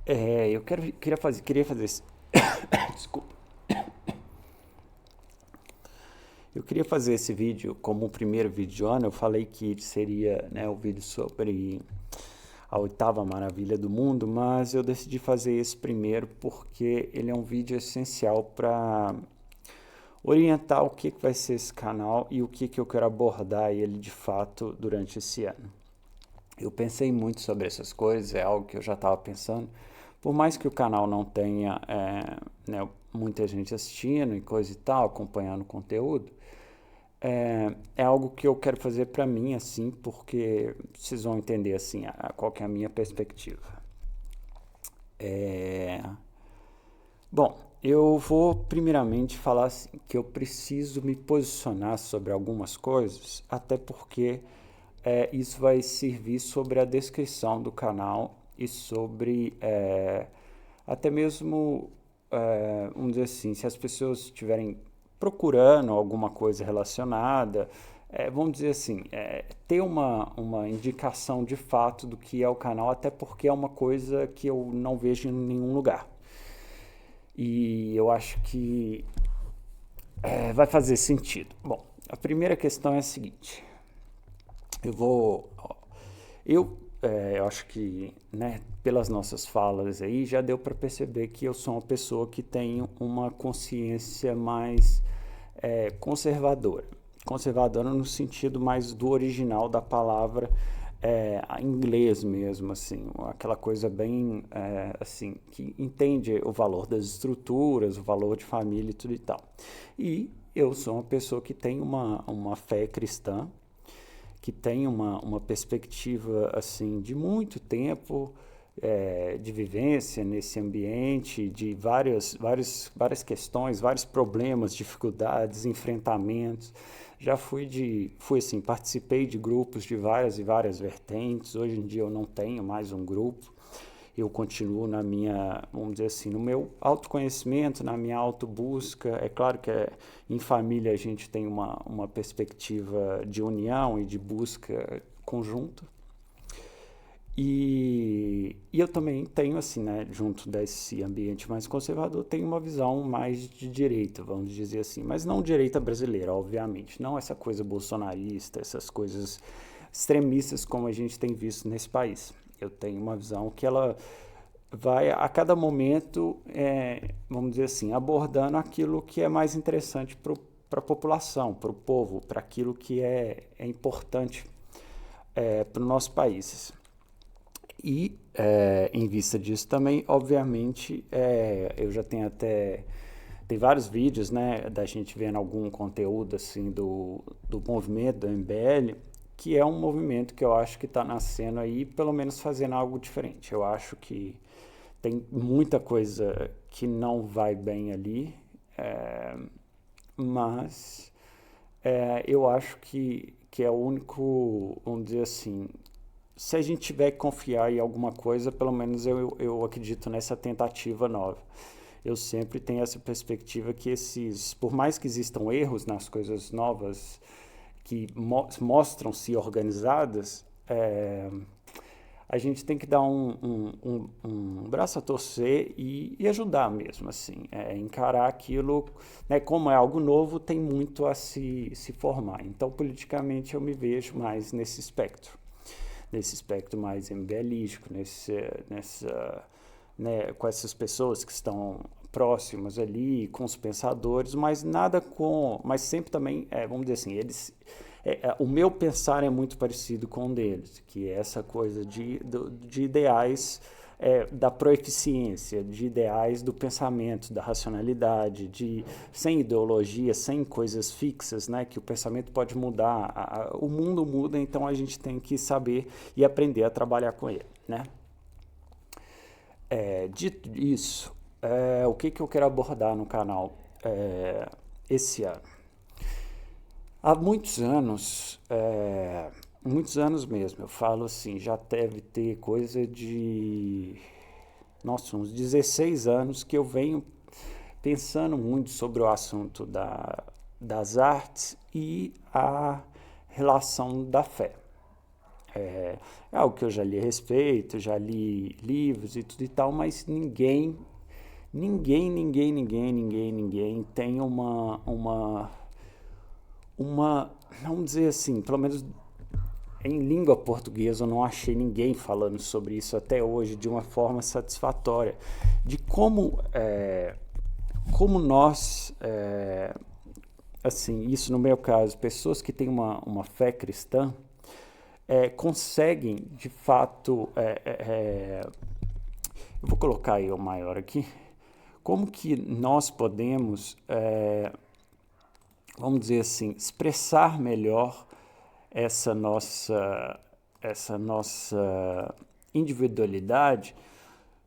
Queria fazer esse, desculpa. Eu queria fazer esse vídeo como o primeiro vídeo do ano. Eu falei que seria, né, o vídeo sobre a oitava maravilha do mundo, mas eu decidi fazer esse primeiro porque ele é um vídeo essencial para orientar o que vai ser esse canal e o que eu quero abordar ele de fato durante esse ano. Eu pensei muito sobre essas coisas, é algo que eu já estava pensando. Por mais que o canal não tenha né, muita gente assistindo e coisa e tal, acompanhando o conteúdo, é algo que eu quero fazer para mim, assim, porque vocês vão entender, assim, qual que é a minha perspectiva. É... Bom, eu vou primeiramente falar assim, que eu preciso me posicionar sobre algumas coisas, até porque isso vai servir sobre a descrição do canal e sobre até mesmo, vamos dizer assim, se as pessoas estiverem procurando alguma coisa relacionada, vamos dizer assim, ter uma indicação de fato do que é o canal, até porque é uma coisa que eu não vejo em nenhum lugar. E eu acho que vai fazer sentido. Bom, a primeira questão é a seguinte: eu vou. Eu acho que, né, pelas nossas falas aí, já deu para perceber que eu sou uma pessoa que tem uma consciência mais conservadora. Conservadora no sentido mais do original da palavra, em inglês mesmo, assim, aquela coisa bem, assim, que entende o valor das estruturas, o valor de família e tudo e tal. E eu sou uma pessoa que tem uma fé cristã, que tem uma perspectiva assim de muito tempo de vivência nesse ambiente, de várias questões, vários problemas, dificuldades, enfrentamentos. Já fui assim, participei de grupos de várias e várias vertentes. Hoje em dia eu não tenho mais um grupo. Eu continuo na minha, vamos dizer assim, no meu autoconhecimento, na minha autobusca. É claro que em família a gente tem uma perspectiva de união e de busca conjunta. E eu também tenho, assim, né, junto desse ambiente mais conservador, tenho uma visão mais de direita, vamos dizer assim, mas não direita brasileira, obviamente, não essa coisa bolsonarista, essas coisas extremistas como a gente tem visto nesse país. Eu tenho uma visão que ela vai a cada momento, vamos dizer assim, abordando aquilo que é mais interessante para a população, para o povo, para aquilo que é importante para o nosso país. E, em vista disso também, obviamente, eu já tenho até... Tem vários vídeos, né, da gente vendo algum conteúdo, assim, do movimento, do MBL, que é um movimento que eu acho que está nascendo aí, pelo menos fazendo algo diferente. Eu acho que tem muita coisa que não vai bem ali, mas eu acho que é o único, vamos dizer assim, se a gente tiver que confiar em alguma coisa, pelo menos eu acredito nessa tentativa nova. Eu sempre tenho essa perspectiva que por mais que existam erros nas coisas novas que mostram-se organizadas, a gente tem que dar um braço a torcer e ajudar mesmo, assim, encarar aquilo, né, como é algo novo, tem muito a se formar. Então, politicamente, eu me vejo mais nesse espectro mais MBLístico, com essas pessoas que estão próximas ali, com os pensadores, mas mas sempre também, vamos dizer assim, o meu pensar é muito parecido com o deles, que é essa coisa de ideais da proeficiência, de ideais do pensamento, da racionalidade, sem ideologia, sem coisas fixas, né, que o pensamento pode mudar, o mundo muda, então a gente tem que saber e aprender a trabalhar com ele, né? Dito isso, o que eu quero abordar no canal esse ano? Há muitos anos mesmo, eu falo assim, já deve ter coisa de, nossa, uns 16 anos que eu venho pensando muito sobre o assunto das artes e a relação da fé. é algo que eu já li a respeito, já li livros e tudo e tal, mas ninguém tem vamos dizer assim, pelo menos em língua portuguesa eu não achei ninguém falando sobre isso até hoje de uma forma satisfatória, de como nós, assim, isso no meu caso, pessoas que têm uma fé cristã, conseguem, de fato, eu vou colocar aí o maior aqui, como que nós podemos, vamos dizer assim, expressar melhor essa nossa individualidade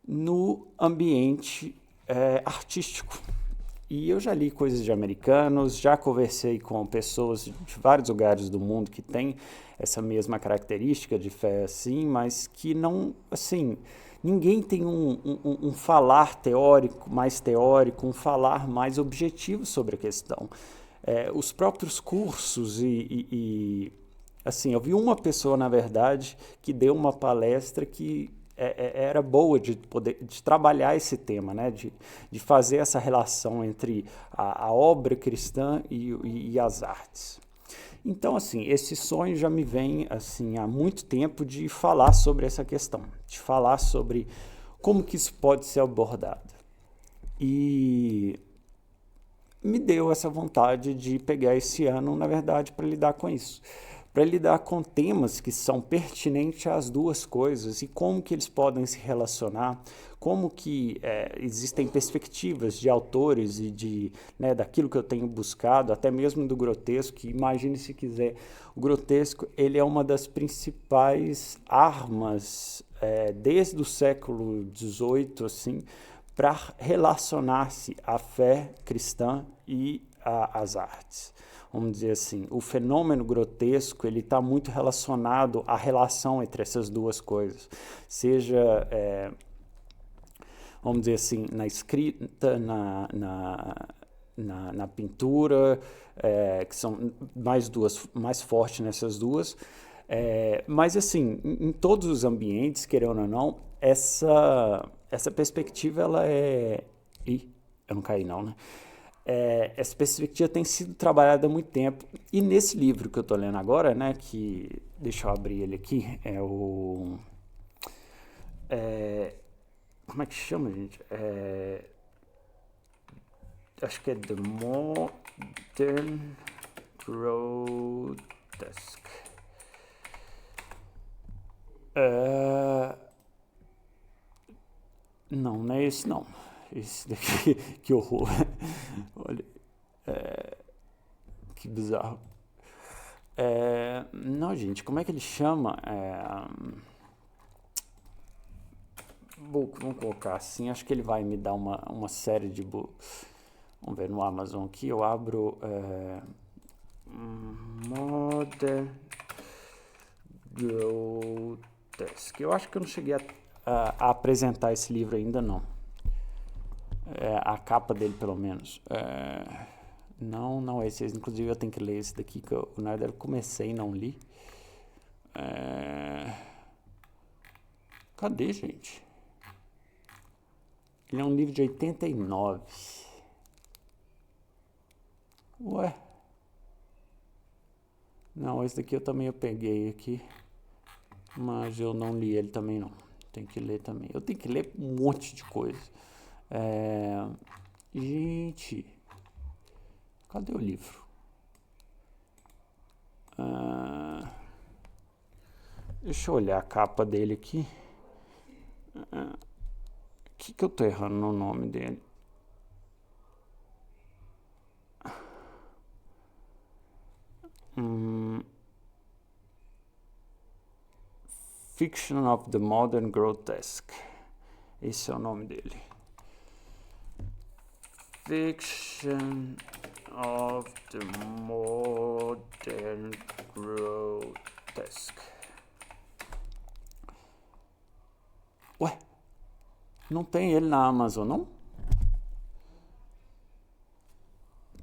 no ambiente artístico. E eu já li coisas de americanos, já conversei com pessoas de vários lugares do mundo que têm essa mesma característica de fé assim, mas que não, assim, ninguém tem um falar teórico, um falar mais objetivo sobre a questão. Os próprios cursos assim, eu vi uma pessoa, na verdade, que deu uma palestra que era boa de trabalhar esse tema, né? De fazer essa relação entre a obra cristã e as artes. Então, assim, esse sonho já me vem assim, há muito tempo de falar sobre essa questão, de falar sobre como que isso pode ser abordado. E me deu essa vontade de pegar esse ano, na verdade, para lidar com isso. Para lidar com temas que são pertinentes às duas coisas e como que eles podem se relacionar, como que existem perspectivas de autores e daquilo que eu tenho buscado, até mesmo do grotesco, que imagine se quiser, o grotesco ele é uma das principais armas desde o século XVIII, assim, para relacionar-se à fé cristã e às artes. Vamos dizer assim, o fenômeno grotesco ele está muito relacionado à relação entre essas duas coisas, seja, vamos dizer assim, na escrita, na pintura, que são mais fortes nessas duas, mas assim, em todos os ambientes, querendo ou não, essa perspectiva ela Ih, eu não caí não, né? Essa perspectiva tem sido trabalhada há muito tempo. E nesse livro que eu estou lendo agora, né, que deixa eu abrir ele aqui, como é que chama, gente? Acho que é The Modern Grotesque. Não é esse não. Esse daqui, que horror. Olha, que bizarro. Não, gente, como é que ele chama? Vamos colocar assim, acho que ele vai me dar uma série de... Vamos ver no Amazon aqui, eu abro Modern Grotesque. Eu acho que eu não cheguei a apresentar esse livro ainda não. A capa dele, pelo menos. Não, esse. Inclusive, eu tenho que ler esse daqui, que eu, na verdade, eu comecei e não li. Cadê, gente? Ele é um livro de 89. Ué? Não, esse daqui eu peguei aqui, mas eu não li ele também não. Tem que ler também. Eu tenho que ler um monte de coisa. Gente, cadê o livro? Deixa eu olhar a capa dele aqui. Que eu tô errando no nome dele? Fiction of the Modern Grotesque. Esse é o nome dele. Fiction of the Modern Grotesque. Ué, não tem ele na Amazon, não?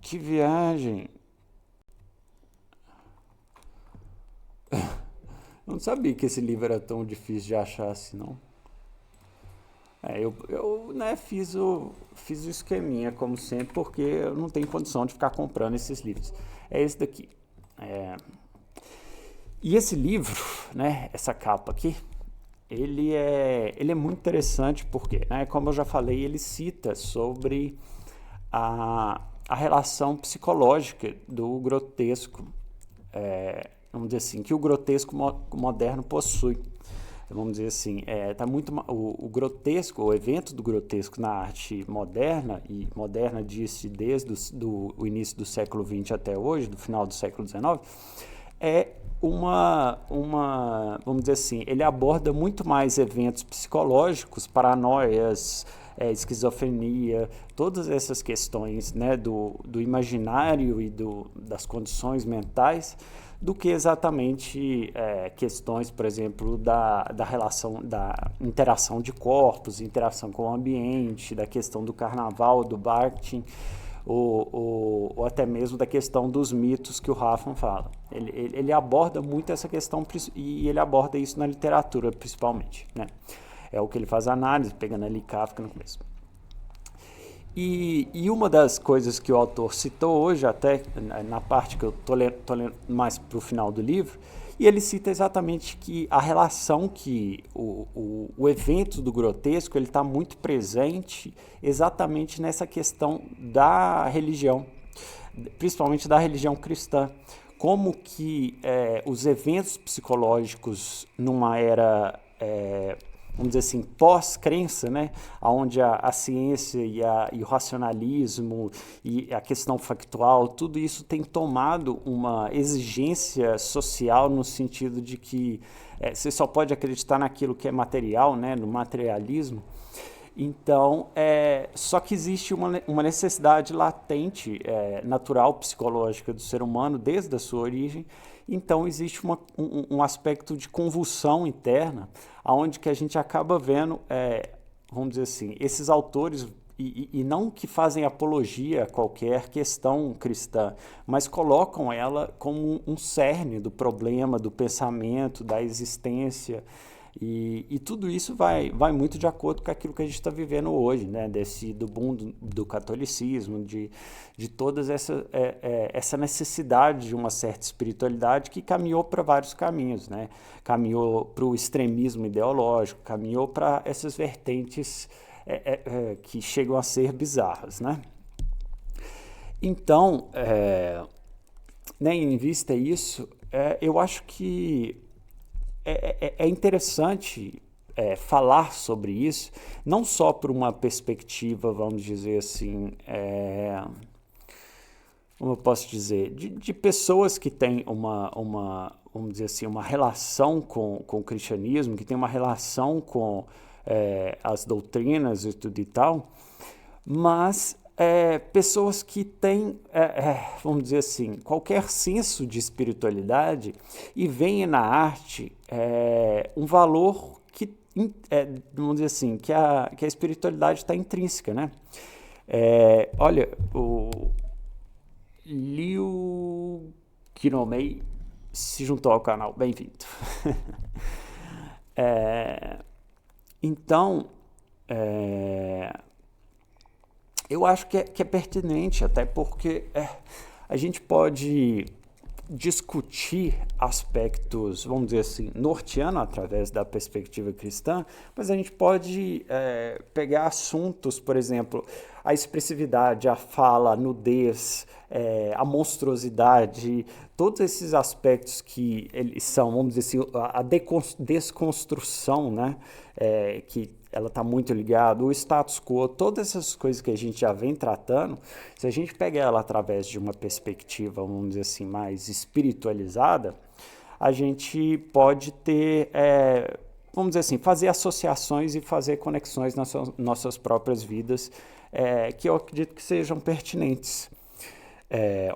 Que viagem. Eu não sabia que esse livro era tão difícil de achar assim, não. Eu né, fiz o esqueminha, como sempre, porque eu não tenho condição de ficar comprando esses livros. É esse daqui. É, e esse livro, né, essa capa aqui, ele é muito interessante porque, né, como eu já falei, ele cita sobre a relação psicológica do grotesco, vamos dizer assim, que o grotesco moderno possui. Vamos dizer assim, tá muito o grotesco, o evento do grotesco na arte moderna, e moderna disse desde o início do século XX até hoje, do final do século XIX, é vamos dizer assim, ele aborda muito mais eventos psicológicos, paranoias, esquizofrenia, todas essas questões, né, do imaginário e das condições mentais, do que exatamente questões, por exemplo, da relação, da interação de corpos, interação com o ambiente, da questão do carnaval, do Bakhtin, ou até mesmo da questão dos mitos que o Hoffmann fala. Ele aborda muito essa questão e ele aborda isso na literatura, principalmente, né? É o que ele faz análise, pegando ali Kafka no começo. E uma das coisas que o autor citou hoje, até na parte que eu estou lendo mais para o final do livro, e ele cita exatamente que a relação que o evento do grotesco ele está muito presente exatamente nessa questão da religião, principalmente da religião cristã. Como que os eventos psicológicos numa era vamos dizer assim, pós-crença, né, onde a ciência e o racionalismo e a questão factual, tudo isso tem tomado uma exigência social no sentido de que você só pode acreditar naquilo que é material, né, no materialismo. Então, só que existe uma necessidade latente, natural, psicológica do ser humano desde a sua origem. Então, existe um aspecto de convulsão interna, onde que a gente acaba vendo, vamos dizer assim, esses autores, e não que fazem apologia a qualquer questão cristã, mas colocam ela como um cerne do problema, do pensamento, da existência. E tudo isso vai muito de acordo com aquilo que a gente está vivendo hoje, né? Do boom do catolicismo, de toda essa necessidade de uma certa espiritualidade que caminhou para vários caminhos, né? Caminhou para o extremismo ideológico, caminhou para essas vertentes que chegam a ser bizarras, né? Então, né, em vista disso, eu acho que é interessante falar sobre isso, não só por uma perspectiva, vamos dizer assim, como eu posso dizer, de pessoas que têm vamos dizer assim, uma relação com o cristianismo, que tem uma relação com as doutrinas e tudo e tal, mas pessoas que têm, vamos dizer assim, qualquer senso de espiritualidade e veem na arte um valor que, vamos dizer assim, que a espiritualidade está intrínseca, né? Olha, o Liu Qinomei se juntou ao canal, bem-vindo. Então, eu acho que é pertinente, até porque a gente pode discutir aspectos, vamos dizer assim, norteando através da perspectiva cristã, mas a gente pode pegar assuntos, por exemplo, a expressividade, a fala, a nudez, a monstruosidade, todos esses aspectos que eles são, vamos dizer assim, a desconstrução, né, que ela está muito ligada, o status quo, todas essas coisas que a gente já vem tratando, se a gente pegar ela através de uma perspectiva, vamos dizer assim, mais espiritualizada, a gente pode ter, vamos dizer assim, fazer associações e fazer conexões nas nossas próprias vidas, que eu acredito que sejam pertinentes.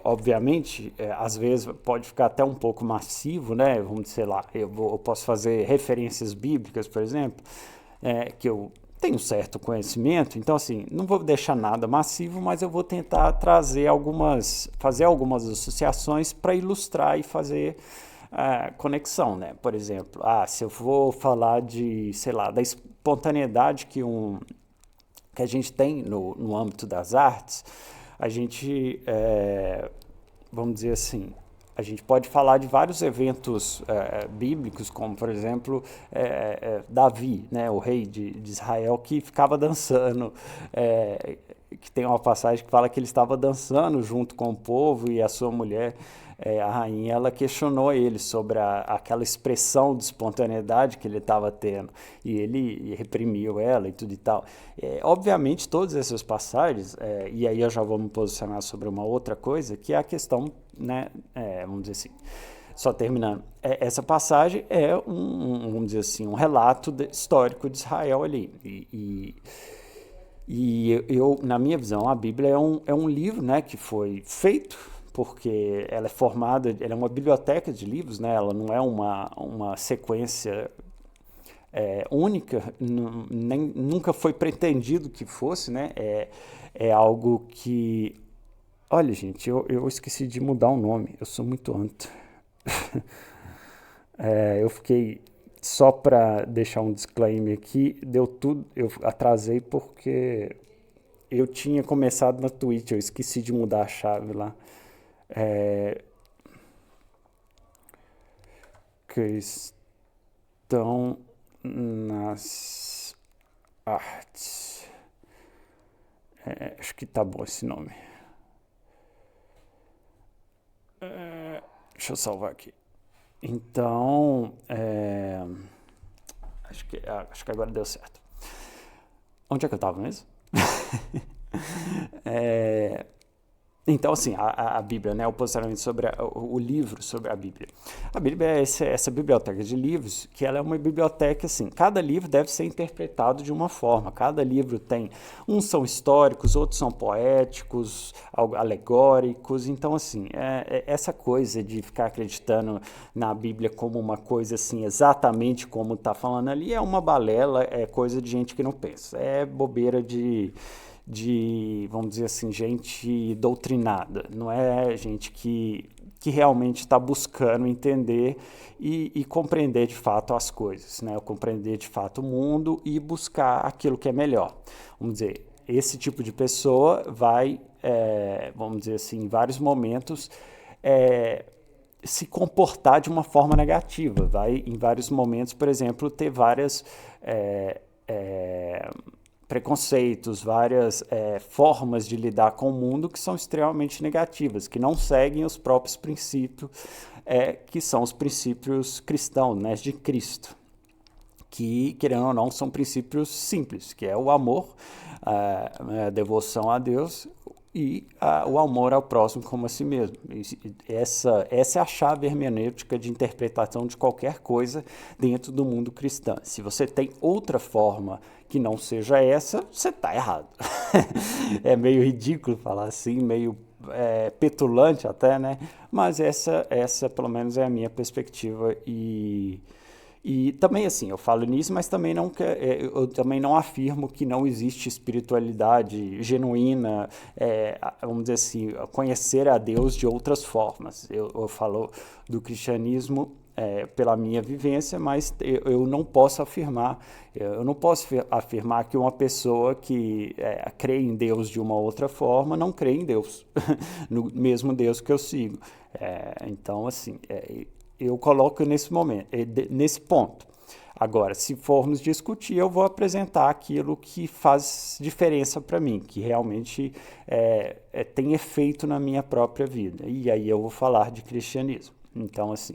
Obviamente, às vezes pode ficar até um pouco massivo, né? Vamos dizer, sei lá, eu posso fazer referências bíblicas, por exemplo, que eu tenho certo conhecimento, então assim, não vou deixar nada massivo, mas eu vou tentar fazer algumas associações para ilustrar e fazer conexão, né? Por exemplo, se eu vou falar de, sei lá, da espontaneidade que a gente tem no âmbito das artes, a gente, vamos dizer assim, a gente pode falar de vários eventos bíblicos, como, por exemplo, Davi, né, o rei de Israel, que ficava dançando, que tem uma passagem que fala que ele estava dançando junto com o povo e a sua mulher, a rainha, ela questionou ele sobre aquela expressão de espontaneidade que ele estava tendo e ele reprimiu ela e tudo e tal. Obviamente, todas essas passagens, e aí eu já vou me posicionar sobre uma outra coisa, que é a questão, né, vamos dizer assim, só terminando, essa passagem é vamos dizer assim, um relato histórico de Israel ali. E eu, na minha visão, a Bíblia é um livro, né, que foi feito porque ela é formada, ela é uma biblioteca de livros, né, ela não é uma sequência única, nunca foi pretendido que fosse, né, é algo que... Olha, gente, eu esqueci de mudar o nome, eu sou muito anto. Eu fiquei, só para deixar um disclaimer aqui, deu tudo, eu atrasei porque eu tinha começado na Twitch, eu esqueci de mudar a chave lá. Cristão nas artes. Acho que tá bom esse nome. Deixa eu salvar aqui. Então, acho que agora deu certo. Onde é que eu estava mesmo? Então, assim, a Bíblia, né, o posicionamento sobre o livro sobre a Bíblia. A Bíblia é essa biblioteca de livros, que ela é uma biblioteca, assim, cada livro deve ser interpretado de uma forma. Cada livro tem, uns são históricos, outros são poéticos, alegóricos. Então, assim, essa coisa de ficar acreditando na Bíblia como uma coisa, assim, exatamente como está falando ali, é uma balela, é coisa de gente que não pensa. É bobeira vamos dizer assim, gente doutrinada, não é gente que realmente está buscando entender e compreender de fato as coisas, né? Compreender de fato o mundo e buscar aquilo que é melhor. Vamos dizer, esse tipo de pessoa vai, vamos dizer assim, em vários momentos, se comportar de uma forma negativa, vai em vários momentos, por exemplo, ter várias preconceitos, várias formas de lidar com o mundo que são extremamente negativas, que não seguem os próprios princípios, que são os princípios cristãos, né, de Cristo, que, querendo ou não, são princípios simples, que é o amor, a devoção a Deus e o amor ao próximo como a si mesmo. Essa é a chave hermenêutica de interpretação de qualquer coisa dentro do mundo cristão. Se você tem outra forma que não seja essa, você está errado. É meio ridículo falar assim, meio petulante até, né? Mas essa pelo menos é a minha perspectiva e também assim, eu falo nisso, mas também eu também não afirmo que não existe espiritualidade genuína, vamos dizer assim, conhecer a Deus de outras formas. Eu falo do cristianismo pela minha vivência, mas eu não posso afirmar, que uma pessoa que crê em Deus de uma outra forma não crê em Deus, no mesmo Deus que eu sigo. Então, assim, eu coloco nesse ponto. Agora, se formos discutir, eu vou apresentar aquilo que faz diferença para mim, que realmente tem efeito na minha própria vida. E aí eu vou falar de cristianismo. Então, assim,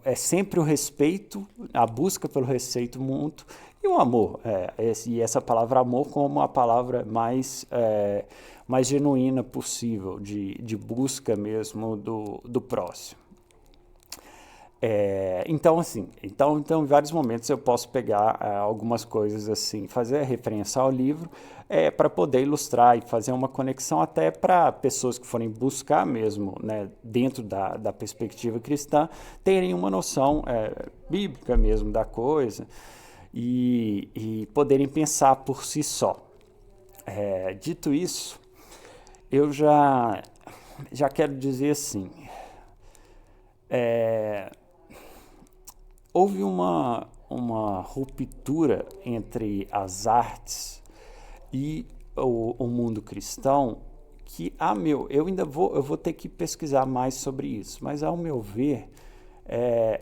é sempre o respeito, a busca pelo respeito mútuo e o amor. E essa palavra amor como a palavra mais genuína possível, de busca mesmo do próximo. Então, assim, em vários momentos eu posso pegar algumas coisas assim, fazer referência ao livro para poder ilustrar e fazer uma conexão até para pessoas que forem buscar mesmo, né, dentro da perspectiva cristã, terem uma noção bíblica mesmo da coisa e poderem pensar por si só. Dito isso, eu já quero dizer assim, houve uma ruptura entre as artes e o mundo cristão que, eu vou ter que pesquisar mais sobre isso, mas ao meu ver,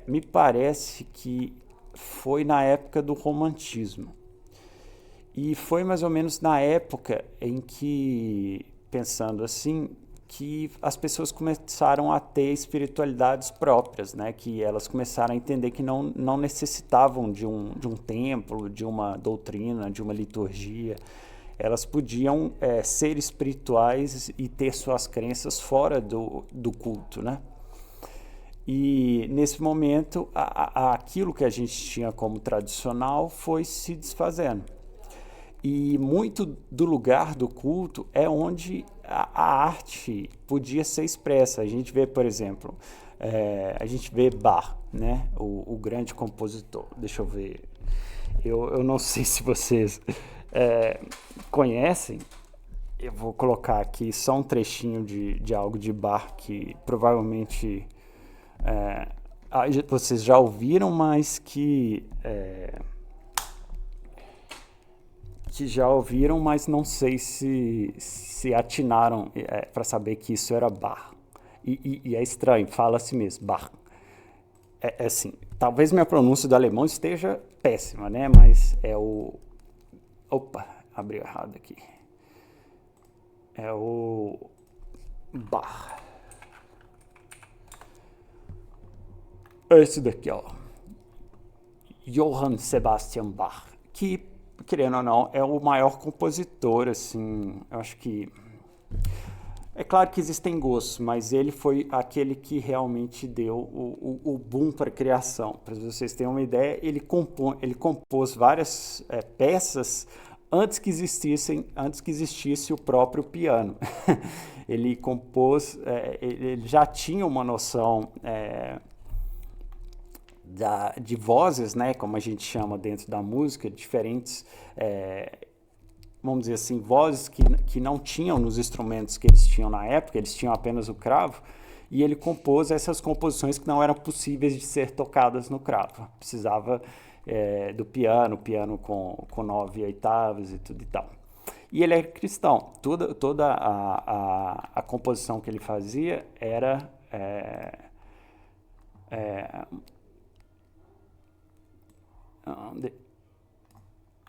me parece que foi na época do romantismo. E foi mais ou menos na época em que, pensando assim, que as pessoas começaram a ter espiritualidades próprias, né? Que elas começaram a entender que não necessitavam de um templo, de uma doutrina, de uma liturgia. Elas podiam ser espirituais e ter suas crenças fora do culto, né? E nesse momento, aquilo que a gente tinha como tradicional foi se desfazendo. E muito do lugar do culto é onde a arte podia ser expressa. A gente vê, por exemplo, a gente vê Bach, né? O grande compositor. Deixa eu ver. Eu não sei se vocês conhecem. Eu vou colocar aqui só um trechinho de algo de Bach que provavelmente vocês já ouviram, mas que já ouviram, mas não sei se atinaram para saber que isso era Bach. E é estranho, fala-se mesmo, Bach. É assim, talvez minha pronúncia do alemão esteja péssima, né? Mas é o... Opa, abriu errado aqui. É o Bach. Esse daqui, ó. Johann Sebastian Bach, que, querendo ou não, é o maior compositor, assim, eu acho que... É claro que existem gostos, mas ele foi aquele que realmente deu o boom para a criação. Para vocês terem uma ideia, ele compôs várias peças antes que existisse o próprio piano. Ele compôs, ele já tinha uma noção de vozes, né, como a gente chama dentro da música, diferentes, vamos dizer assim, vozes que não tinham nos instrumentos que eles tinham na época, eles tinham apenas o cravo, e ele compôs essas composições que não eram possíveis de ser tocadas no cravo. Precisava do piano com 9 oitavas e tudo e tal. E ele é cristão. Toda a composição que ele fazia era...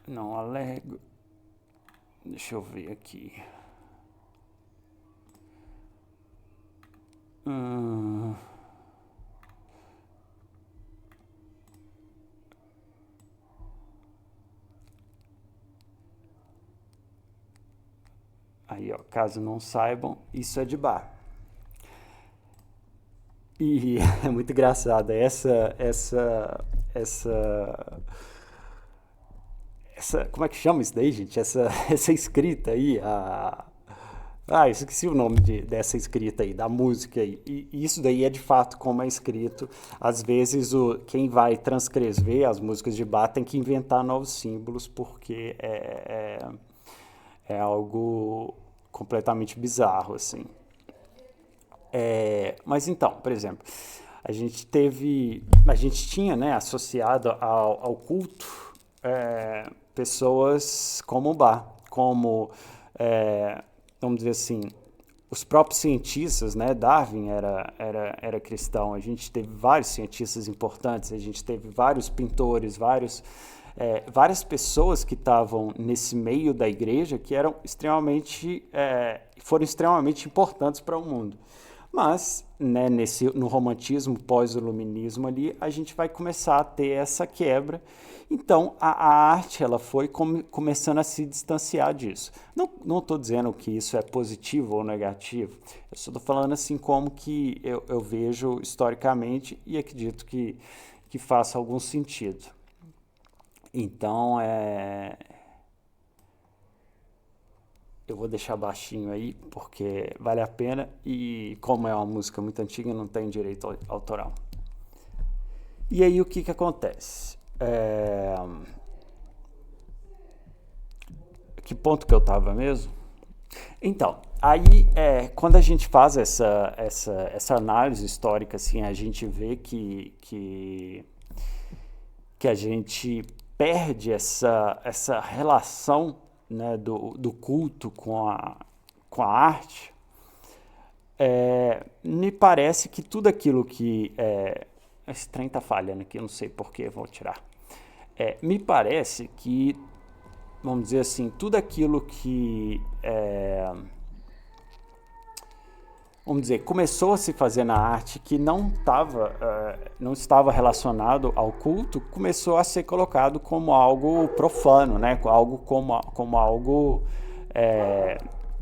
não alego. Deixa eu ver aqui. Aí, ó, caso não saibam, isso é de Bach. E é muito engraçado essa como é que chama isso daí, gente? Essa escrita aí, eu esqueci o nome dessa escrita aí, da música aí. E isso daí é de fato como é escrito. Às vezes quem vai transcrever as músicas de Bach tem que inventar novos símbolos, porque é algo completamente bizarro, assim. Mas então, por exemplo, a gente tinha, né, associado ao culto pessoas como Bach, como, vamos dizer assim, os próprios cientistas, né? Darwin era cristão, a gente teve vários cientistas importantes, a gente teve vários pintores, várias pessoas que estavam nesse meio da igreja que foram extremamente importantes para o mundo. Mas, né, no romantismo, pós-iluminismo ali, a gente vai começar a ter essa quebra. Então, a arte ela foi começando a se distanciar disso. Não estou dizendo que isso é positivo ou negativo. Eu só estou falando assim como que eu vejo historicamente e acredito que faça algum sentido. Então, eu vou deixar baixinho aí, porque vale a pena, e como é uma música muito antiga, não tem direito autoral. E aí o que acontece? Que ponto que eu estava mesmo? Então, aí quando a gente faz essa análise histórica, assim, a gente vê que que a gente perde essa relação, né, do culto com a arte, me parece que tudo aquilo que... esse trem tá falhando aqui, eu não sei porquê, vou tirar. Me parece que, vamos dizer assim, tudo aquilo que... vamos dizer, começou a se fazer na arte que não estava relacionado ao culto, começou a ser colocado como algo profano, né? Algo como algo,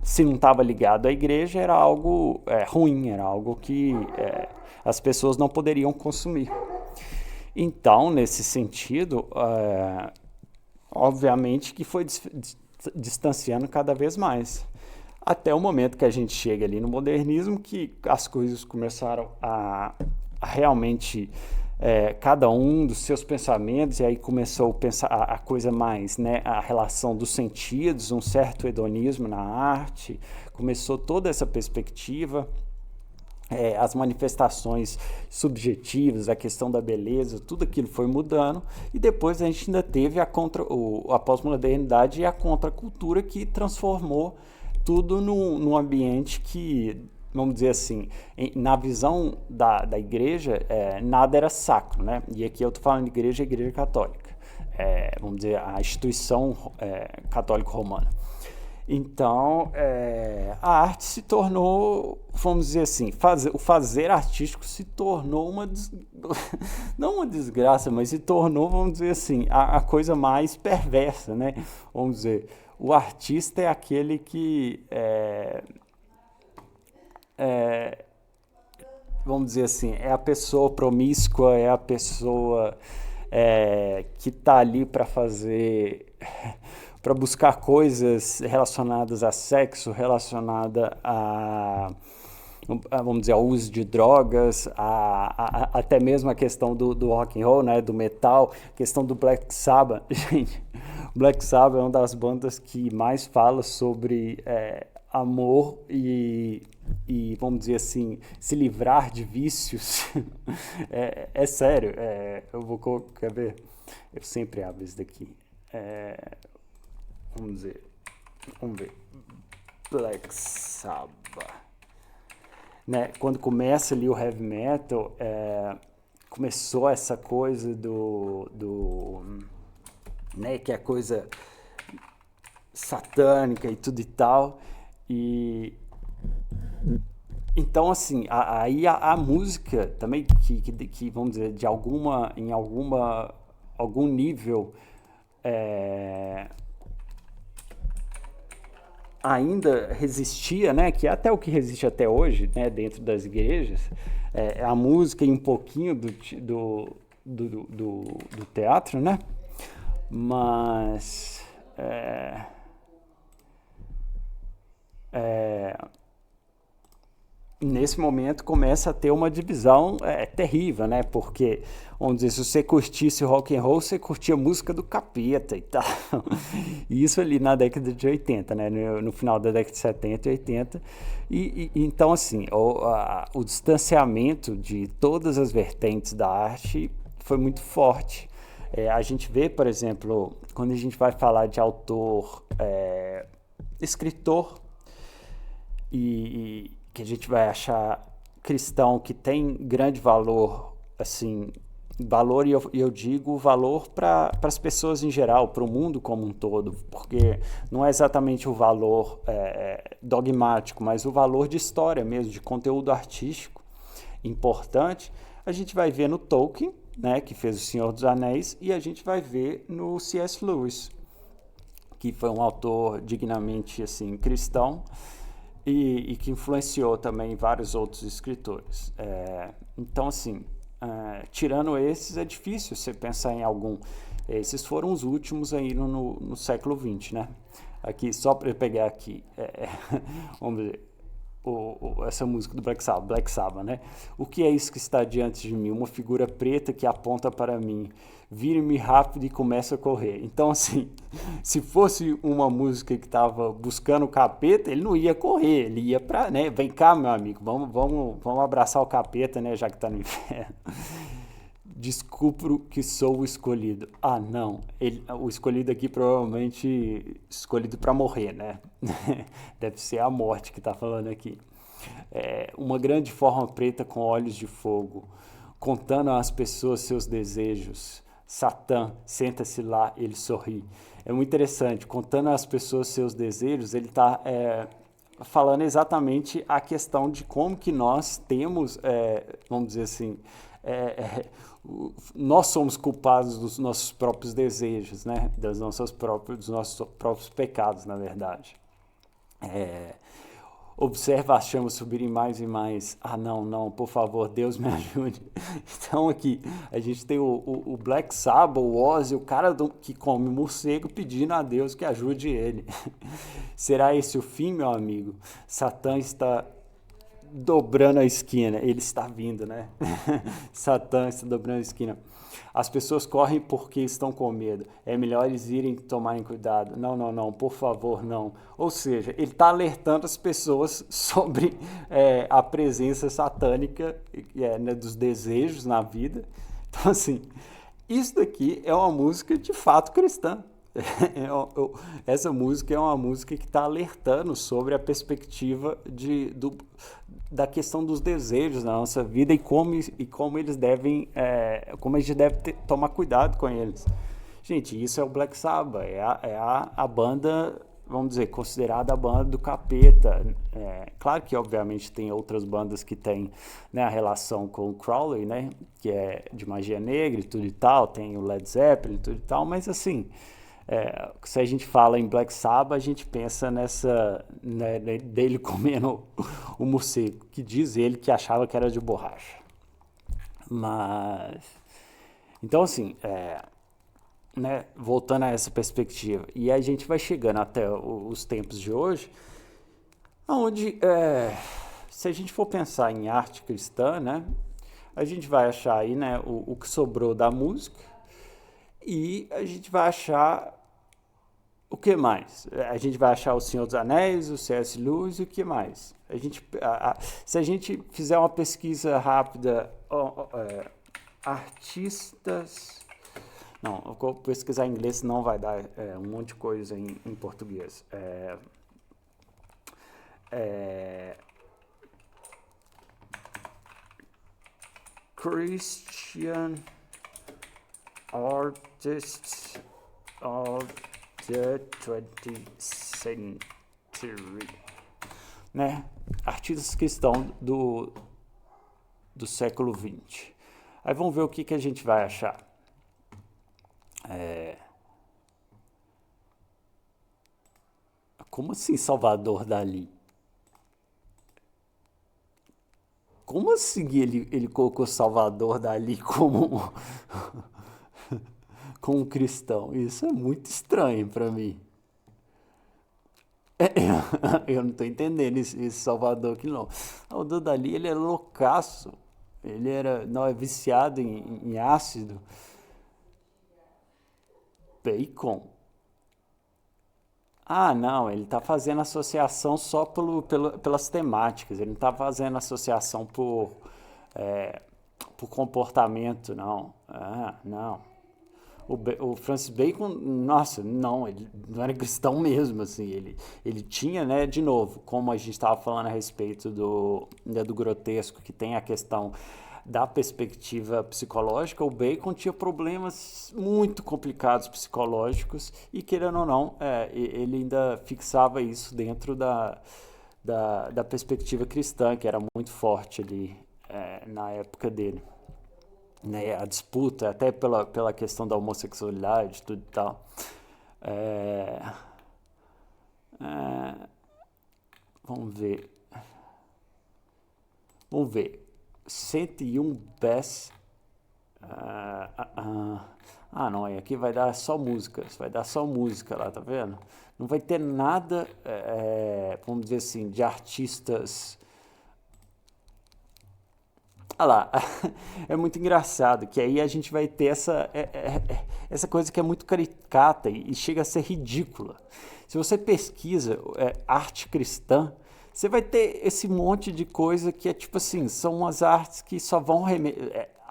se não estava ligado à igreja, era algo ruim, era algo que as pessoas não poderiam consumir. Então, nesse sentido, obviamente que foi distanciando cada vez mais. Até o momento que a gente chega ali no modernismo, que as coisas começaram a realmente, cada um dos seus pensamentos, e aí começou a coisa mais, né, a relação dos sentidos, um certo hedonismo na arte, começou toda essa perspectiva, as manifestações subjetivas, a questão da beleza, tudo aquilo foi mudando, e depois a gente ainda teve a pós-modernidade e a contracultura que transformou tudo num ambiente que, vamos dizer assim, na visão da igreja, nada era sacro, né? E aqui eu estou falando de igreja, igreja católica, vamos dizer, a instituição católica romana. Então, a arte se tornou, vamos dizer assim, o fazer artístico se tornou não uma desgraça, mas se tornou, vamos dizer assim, a coisa mais perversa, né? Vamos dizer, o artista é aquele que, vamos dizer assim, é a pessoa promíscua, é a pessoa que está ali para para buscar coisas relacionadas a sexo, relacionada vamos dizer, ao uso de drogas, até mesmo a questão do rock and roll, né, do metal, a questão do Black Sabbath. Gente, Black Sabbath é uma das bandas que mais fala sobre amor e, vamos dizer assim, se livrar de vícios. É sério, quer ver? Eu sempre abro isso daqui. Vamos ver. Black Sabbath. Né? Quando começa ali o heavy metal, começou essa coisa né, que é a coisa satânica e tudo e tal. E então, assim, aí a música também que vamos dizer, algum nível ainda resistia, né, que é até o que resiste até hoje, né, dentro das igrejas, a música e um pouquinho do teatro, né, mas nesse momento começa a ter uma divisão terrível, né? Porque, vamos dizer, se você curtisse rock and roll, você curtia música do capeta e tal. E isso ali na década de 80, né? No final da década de 70 e 80. Então, assim, o distanciamento de todas as vertentes da arte foi muito forte. A gente vê, por exemplo, quando a gente vai falar de autor, escritor, e que a gente vai achar cristão que tem grande valor, assim, valor, e eu digo valor para as pessoas em geral, para o mundo como um todo, porque não é exatamente o valor dogmático, mas o valor de história mesmo, de conteúdo artístico importante, a gente vai ver no Tolkien, né, que fez O Senhor dos Anéis, e a gente vai ver no C.S. Lewis, que foi um autor dignamente assim, cristão, e que influenciou também vários outros escritores. Então, assim, tirando esses, é difícil você pensar em algum. Esses foram os últimos aí no século XX, né? Aqui, só para eu pegar aqui, vamos ver, essa música do Black Sabbath, né? O que é isso que está diante de mim? Uma figura preta que aponta para mim. Vire-me rápido e começa a correr. Então, assim, se fosse uma música que estava buscando o capeta, ele não ia correr, ele ia para, né? Vem cá, meu amigo, vamos abraçar o capeta, né? Já que está no inferno. Descubro que sou o escolhido. Ah, não. O escolhido aqui provavelmente escolhido para morrer, né? Deve ser a morte que está falando aqui. Uma grande forma preta com olhos de fogo, contando às pessoas seus desejos. Satã, senta-se lá, ele sorri. É muito interessante, contando às pessoas seus desejos, ele está falando exatamente a questão de como que nós temos, vamos dizer assim, nós somos culpados dos nossos próprios desejos, né? Dos nossos próprios pecados, na verdade. Observa as chamas subirem mais e mais. Ah, não, por favor, Deus me ajude. Então aqui, a gente tem o Black Sabbath, o Ozzy, o cara que come morcego pedindo a Deus que ajude ele. Será esse o fim, meu amigo? Satã está dobrando a esquina. Ele está vindo, né? Satã está dobrando a esquina. As pessoas correm porque estão com medo. É melhor eles irem tomarem cuidado. Não, por favor, não. Ou seja, ele está alertando as pessoas sobre a presença satânica né, dos desejos na vida. Então, assim, isso daqui é uma música de fato cristã. Essa música é uma música que está alertando sobre a perspectiva da questão dos desejos na nossa vida e como eles devem, como a gente deve tomar cuidado com eles. Gente, isso é o Black Sabbath, é a banda, vamos dizer, considerada a banda do capeta. Claro que, obviamente, tem outras bandas que têm, né, a relação com o Crowley, né, que é de magia negra e tudo e tal, tem o Led Zeppelin e tudo e tal, mas assim... se a gente fala em Black Sabbath, a gente pensa nessa, né, dele comendo o morcego, que diz ele que achava que era de borracha. Mas, então assim, né, voltando a essa perspectiva, e a gente vai chegando até os tempos de hoje, onde, se a gente for pensar em arte cristã, né, a gente vai achar aí, né, o que sobrou da música, e a gente vai achar o que mais? A gente vai achar o Senhor dos Anéis, o C.S. Lewis e o que mais? Se a gente fizer uma pesquisa rápida, artistas... Não, eu vou pesquisar em inglês, não vai dar um monte de coisa em português. Christian artists of the 20th century, né? Artistas cristãos do século XX. Aí vamos ver o que a gente vai achar. Como assim Salvador Dalí? Como assim ele colocou Salvador Dalí como um cristão? Isso é muito estranho para mim. Eu não estou entendendo esse Salvador aqui não. O Dalí, ele era loucaço. Ele é viciado em ácido. Bacon. Ah, não, ele está fazendo associação só pelas temáticas, ele não está fazendo associação por comportamento, não. Ah, não. O Francis Bacon, nossa, não, ele não era cristão mesmo, assim, ele tinha, né, de novo, como a gente estava falando a respeito do grotesco, que tem a questão da perspectiva psicológica, o Bacon tinha problemas muito complicados psicológicos e, querendo ou não, ele ainda fixava isso dentro da perspectiva cristã, que era muito forte ali na época dele. Né, a disputa, até pela questão da homossexualidade, tudo e tal. Vamos ver. 101 best. Não, aqui vai dar só músicas. Vai dar só música lá, tá vendo? Não vai ter nada, vamos dizer assim, de artistas. Olha lá, é muito engraçado, que aí a gente vai ter essa coisa que é muito caricata e chega a ser ridícula. Se você pesquisa arte cristã, você vai ter esse monte de coisa que é tipo assim, são umas artes que só vão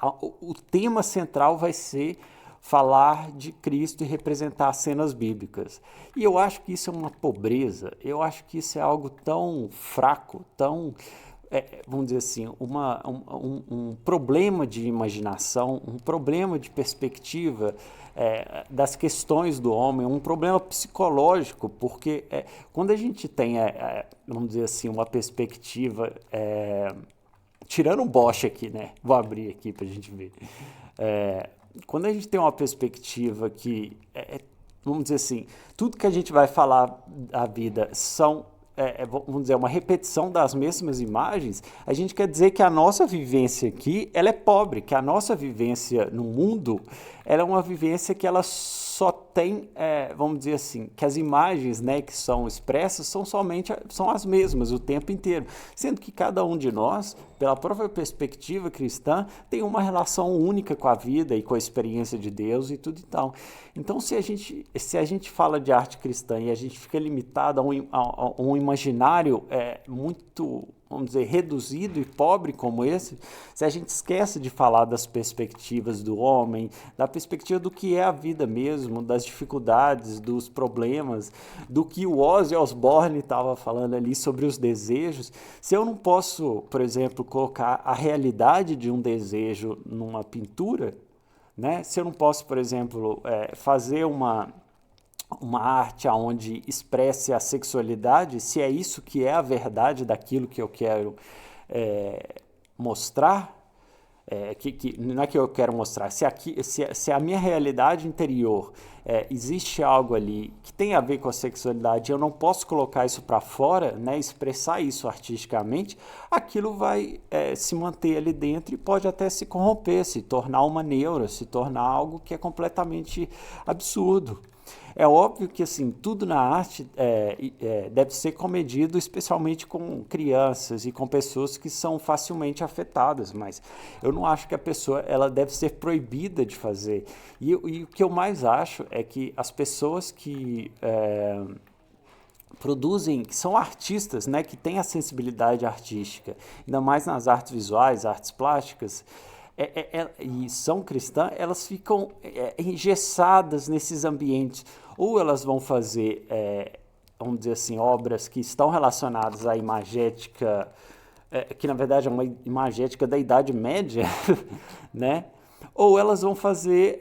o tema central vai ser falar de Cristo e representar cenas bíblicas. E eu acho que isso é uma pobreza, eu acho que isso é algo tão fraco, tão, vamos dizer assim, um problema de imaginação, um problema de perspectiva das questões do homem, um problema psicológico, porque quando a gente tem, vamos dizer assim, uma perspectiva, tirando um Bosch aqui, né? Vou abrir aqui para a gente ver. Quando a gente tem uma perspectiva que, vamos dizer assim, tudo que a gente vai falar da vida são, vamos dizer, uma repetição das mesmas imagens, a gente quer dizer que a nossa vivência aqui, ela é pobre, que a nossa vivência no mundo, ela é uma vivência que ela só tem, vamos dizer assim, que as imagens, né, que são expressas são as mesmas o tempo inteiro, sendo que cada um de nós, pela própria perspectiva cristã, tem uma relação única com a vida e com a experiência de Deus e tudo e tal. Então, se a gente fala de arte cristã e a gente fica limitado a um imaginário muito, vamos dizer, reduzido e pobre como esse, se a gente esquece de falar das perspectivas do homem, da perspectiva do que é a vida mesmo, das dificuldades, dos problemas, do que o Ozzy Osbourne estava falando ali sobre os desejos, se eu não posso, por exemplo, colocar a realidade de um desejo numa pintura, né? Se eu não posso, por exemplo, fazer uma arte onde expresse a sexualidade, se é isso que é a verdade daquilo que eu quero mostrar, não é que eu quero mostrar, se a minha realidade interior existe algo ali que tem a ver com a sexualidade, eu não posso colocar isso para fora, né, expressar isso artisticamente, aquilo vai se manter ali dentro e pode até se corromper, se tornar uma neura, se tornar algo que é completamente absurdo. É óbvio que assim, tudo na arte deve ser comedido, especialmente com crianças e com pessoas que são facilmente afetadas, mas eu não acho que a pessoa ela deve ser proibida de fazer. E o que eu mais acho é que as pessoas que produzem, que são artistas, né, que têm a sensibilidade artística, ainda mais nas artes visuais, artes plásticas, e são cristãs, elas ficam engessadas nesses ambientes. Ou elas vão fazer, vamos dizer assim, obras que estão relacionadas à imagética, que na verdade é uma imagética da Idade Média, né? Ou elas vão fazer,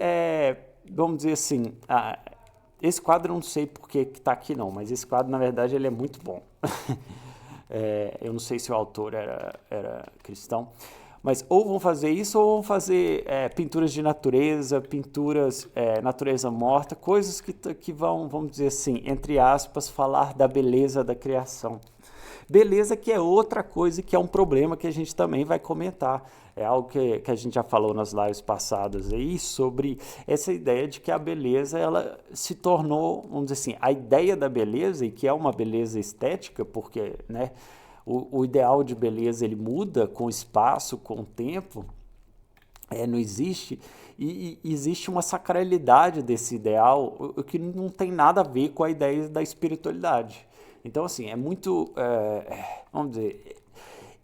vamos dizer assim, esse quadro eu não sei porque que está aqui não, mas esse quadro na verdade ele é muito bom. Eu não sei se o autor era cristão, mas ou vão fazer isso ou vão fazer pinturas de natureza, pinturas natureza morta, coisas que vão, vamos dizer assim, entre aspas, falar da beleza da criação. Beleza que é outra coisa que é um problema que a gente também vai comentar. É algo que a gente já falou nas lives passadas aí, sobre essa ideia de que a beleza ela se tornou, vamos dizer assim, a ideia da beleza, e que é uma beleza estética, porque, né, o ideal de beleza ele muda com o espaço, com o tempo, não existe, e existe uma sacralidade desse ideal, o que não tem nada a ver com a ideia da espiritualidade. Então, assim, é muito, vamos dizer,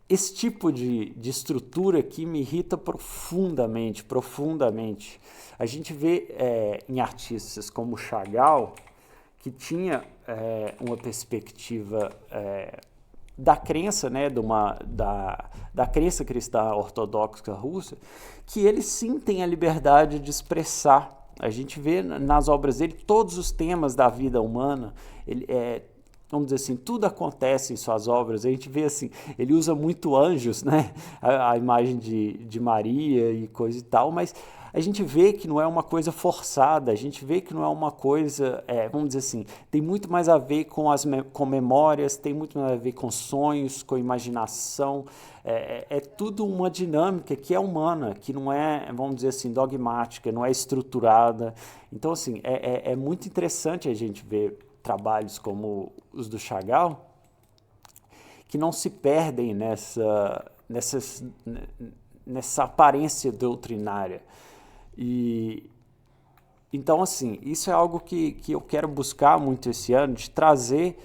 esse tipo de estrutura aqui me irrita profundamente, profundamente. A gente vê em artistas como Chagall, que tinha uma perspectiva da crença, né, da crença cristã ortodoxa russa, que ele sim tem a liberdade de expressar. A gente vê nas obras dele todos os temas da vida humana, vamos dizer assim, tudo acontece em suas obras. A gente vê assim, ele usa muito anjos, né, a imagem de Maria e coisa e tal, mas a gente vê que não é uma coisa forçada, a gente vê que não é uma coisa, vamos dizer assim, tem muito mais a ver com memórias, tem muito mais a ver com sonhos, com imaginação, é tudo uma dinâmica que é humana, que não é, vamos dizer assim, dogmática, não é estruturada. Então, assim, é muito interessante a gente ver trabalhos como os do Chagall, que não se perdem nessa aparência doutrinária. E então, assim, isso é algo que eu quero buscar muito esse ano, de trazer,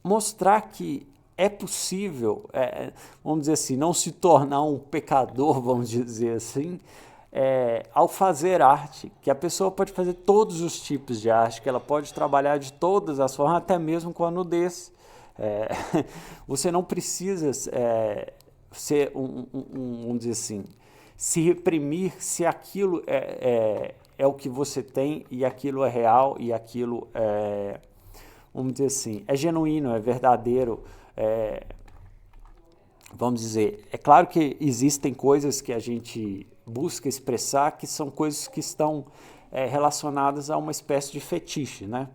mostrar que é possível, vamos dizer assim, não se tornar um pecador, vamos dizer assim, ao fazer arte, que a pessoa pode fazer todos os tipos de arte, que ela pode trabalhar de todas as formas, até mesmo com a nudez. É, você não precisa ser vamos dizer assim, se reprimir se aquilo é o que você tem e aquilo é real e aquilo vamos dizer assim, é genuíno, é verdadeiro. Vamos dizer, é claro que existem coisas que a gente busca expressar que são coisas que estão relacionadas a uma espécie de fetiche, né?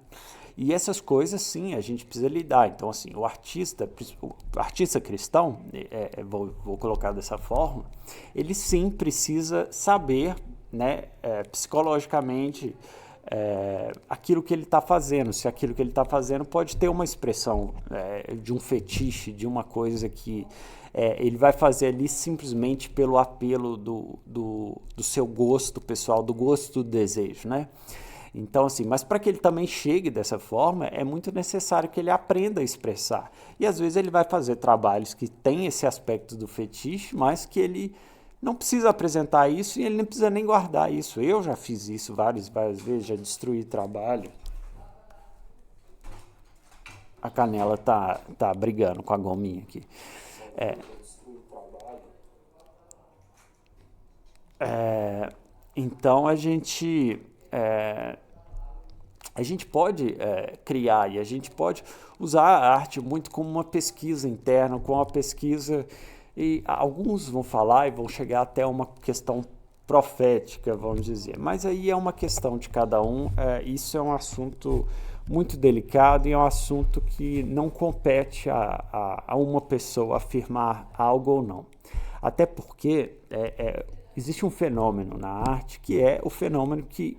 E essas coisas, sim, a gente precisa lidar. Então, assim, o artista cristão, vou colocar dessa forma, ele sim precisa saber, né, psicologicamente, aquilo que ele está fazendo. Se aquilo que ele está fazendo pode ter uma expressão de um fetiche, de uma coisa que ele vai fazer ali simplesmente pelo apelo do seu gosto pessoal, do gosto do desejo, né? Então, assim, mas para que ele também chegue dessa forma, é muito necessário que ele aprenda a expressar. E às vezes ele vai fazer trabalhos que têm esse aspecto do fetiche, mas que ele não precisa apresentar isso e ele não precisa nem guardar isso. Eu já fiz isso várias vezes, já destruí trabalho. A Canela tá brigando com a gominha aqui. Então a gente pode criar e a gente pode usar a arte muito como uma pesquisa interna, como uma pesquisa, e alguns vão falar e vão chegar até uma questão profética, vamos dizer, mas aí é uma questão de cada um. Isso é um assunto muito delicado e é um assunto que não compete a uma pessoa afirmar algo ou não. Até porque existe um fenômeno na arte que é o fenômeno que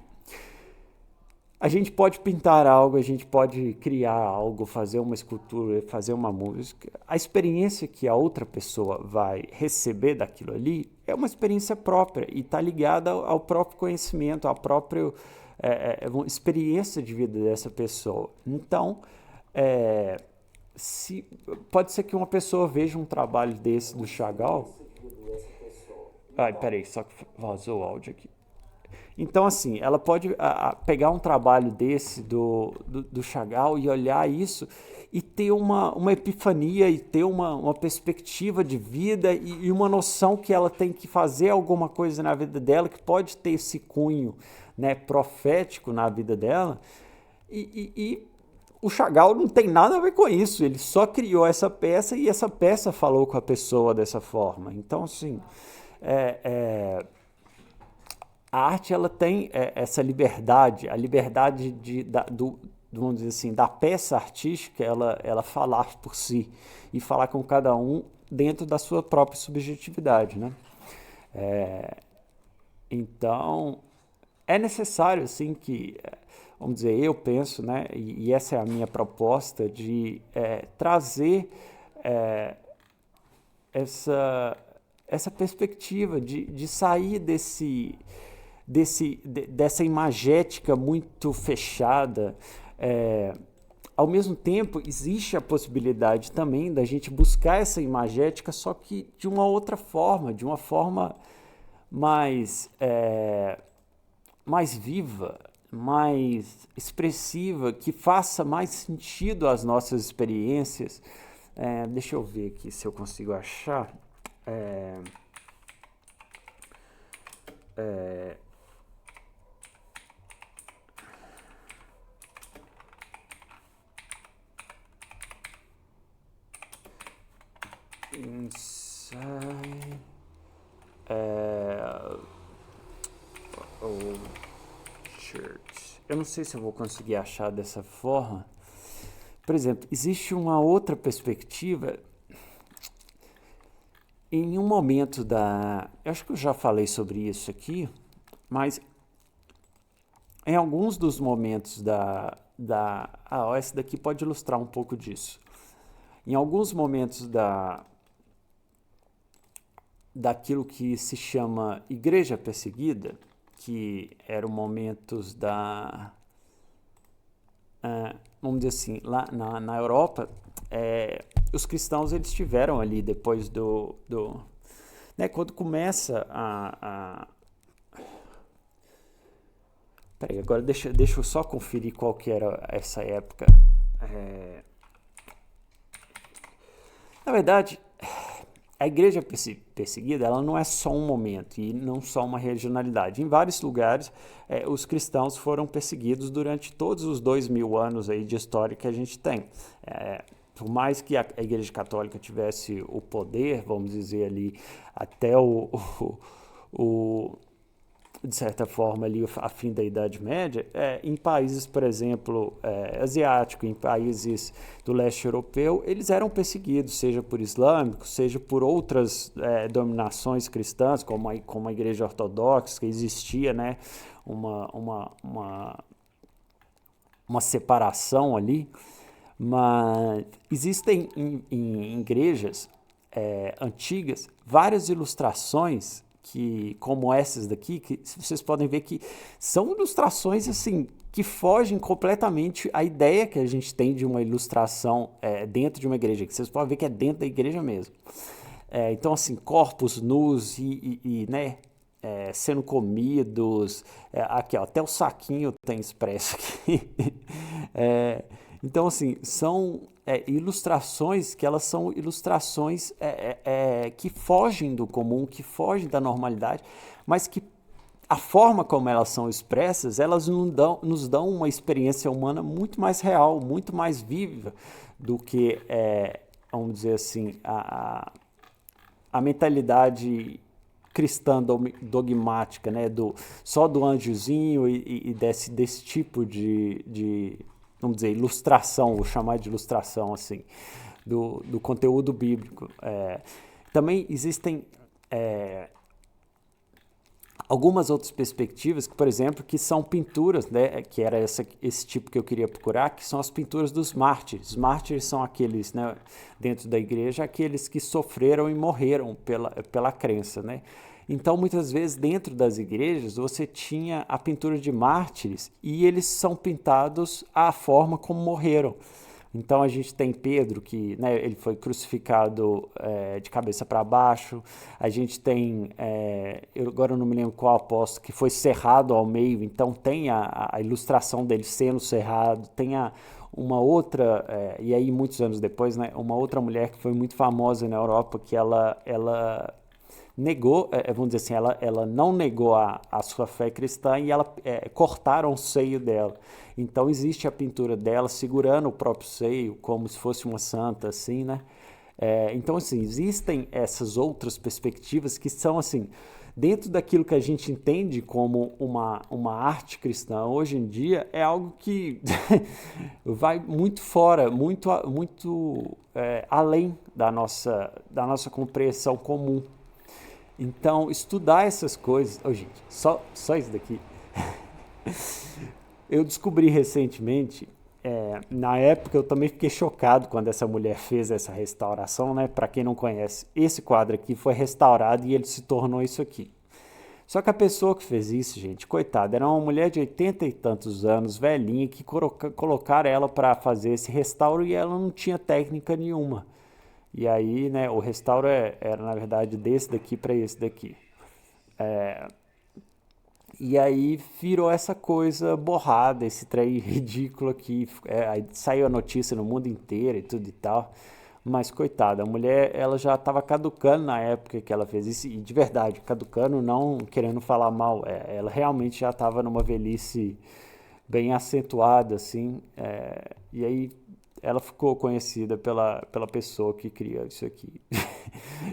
a gente pode pintar algo, a gente pode criar algo, fazer uma escultura, fazer uma música. A experiência que a outra pessoa vai receber daquilo ali é uma experiência própria e está ligada ao próprio conhecimento, à própria experiência de vida dessa pessoa. Então, pode ser que uma pessoa veja um trabalho desse do Chagall. Ai, peraí, só que vazou o áudio aqui. Então, assim, ela pode pegar um trabalho desse do Chagall e olhar isso e ter uma epifania e ter uma perspectiva de vida e uma noção que ela tem que fazer alguma coisa na vida dela, que pode ter esse cunho, né, profético na vida dela. E o Chagall não tem nada a ver com isso, ele só criou essa peça e essa peça falou com a pessoa dessa forma. Então, assim, a arte ela tem essa liberdade, a liberdade vamos dizer assim, da peça artística, ela falar por si e falar com cada um dentro da sua própria subjetividade, né? Então, é necessário, assim, que, vamos dizer, eu penso, né, e essa é a minha proposta, de trazer essa perspectiva de sair dessa imagética muito fechada. Ao mesmo tempo, existe a possibilidade também da gente buscar essa imagética, só que de uma outra forma, de uma forma mais viva, mais expressiva, que faça mais sentido às nossas experiências. Deixa eu ver aqui se eu consigo achar. Inside old church. Eu não sei se eu vou conseguir achar dessa forma. Por exemplo, existe uma outra perspectiva. Em um momento eu acho que eu já falei sobre isso aqui, mas em alguns dos momentos essa daqui pode ilustrar um pouco disso. Em alguns momentos daquilo que se chama Igreja Perseguida, que eram momentos vamos dizer assim, lá na Europa, os cristãos eles tiveram ali depois né, quando começa Peraí, agora deixa eu só conferir qual que era essa época. Na verdade, a igreja perseguida ela não é só um momento e não só uma regionalidade. Em vários lugares, os cristãos foram perseguidos durante todos os 2000 anos aí de história que a gente tem. Por mais que a igreja católica tivesse o poder, vamos dizer ali, até de certa forma ali a fim da Idade Média, em países, por exemplo, asiáticos, em países do leste europeu, eles eram perseguidos, seja por islâmicos, seja por outras dominações cristãs, como a Igreja Ortodoxa, que existia, né, uma separação ali, mas existem em igrejas antigas várias ilustrações como essas daqui, que vocês podem ver que são ilustrações assim que fogem completamente à ideia que a gente tem de uma ilustração dentro de uma igreja, que vocês podem ver que é dentro da igreja mesmo. Então, assim, corpos nus né, sendo comidos, aqui ó, até o saquinho tem expresso aqui. Então, assim, são ilustrações que elas são ilustrações que fogem do comum, que fogem da normalidade, mas que a forma como elas são expressas, elas nos dão uma experiência humana muito mais real, muito mais viva do que, vamos dizer assim, a mentalidade cristã dogmática, né, só do anjozinho e desse tipo de vamos dizer, ilustração, vou chamar de ilustração, assim, do conteúdo bíblico. Também existem algumas outras perspectivas, que, por exemplo, que são pinturas, né, que era esse tipo que eu queria procurar, que são as pinturas dos mártires. Os mártires são aqueles, né, dentro da igreja, aqueles que sofreram e morreram pela crença, né? Então, muitas vezes, dentro das igrejas, você tinha a pintura de mártires e eles são pintados à forma como morreram. Então, a gente tem Pedro, que, né, ele foi crucificado de cabeça para baixo. A gente tem, agora eu não me lembro qual apóstolo, que foi cerrado ao meio. Então, tem a ilustração dele sendo cerrado. Tem uma outra, e aí muitos anos depois, né, uma outra mulher que foi muito famosa na Europa, que ela negou, vamos dizer assim, ela não negou a sua fé cristã e cortaram o seio dela. Então existe a pintura dela segurando o próprio seio, como se fosse uma santa, assim, né? Então, assim, existem essas outras perspectivas que são, assim, dentro daquilo que a gente entende como uma arte cristã hoje em dia, é algo que vai muito fora, muito além da nossa compreensão comum. Então, estudar essas coisas... gente, só isso daqui. Eu descobri recentemente, na época eu também fiquei chocado quando essa mulher fez essa restauração, né? Para quem não conhece, esse quadro aqui foi restaurado e ele se tornou isso aqui. Só que a pessoa que fez isso, gente, coitada, era uma mulher de 80 e tantos anos, velhinha, que colocaram ela para fazer esse restauro e ela não tinha técnica nenhuma. E aí, né, o restauro era, na verdade, desse daqui para esse daqui. E aí virou essa coisa borrada, esse trem ridículo aqui. Aí saiu a notícia no mundo inteiro e tudo e tal. Mas, coitada, a mulher ela já estava caducando na época que ela fez isso. E de verdade, caducando não querendo falar mal. Ela realmente já estava numa velhice bem acentuada, assim. E aí ela ficou conhecida pela pessoa que cria isso aqui.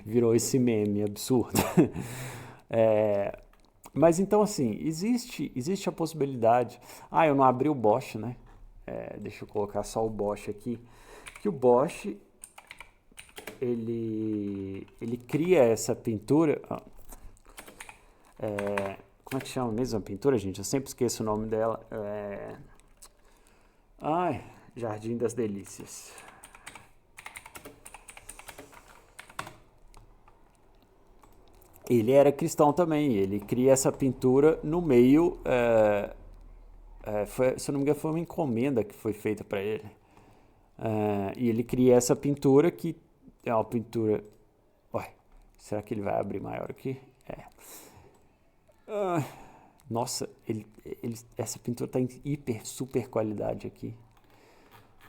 Virou esse meme absurdo. Mas então, assim, existe a possibilidade... eu não abri o Bosch, né? Deixa eu colocar só o Bosch aqui. Que o Bosch, ele cria essa pintura... como é que chama mesmo a pintura, gente? Eu sempre esqueço o nome dela. Jardim das Delícias. Ele era cristão também, ele cria essa pintura no meio, se eu não me engano foi uma encomenda que foi feita para ele. E ele cria essa pintura que é uma pintura... Ué, será que ele vai abrir maior aqui? Nossa, essa pintura está em super qualidade aqui.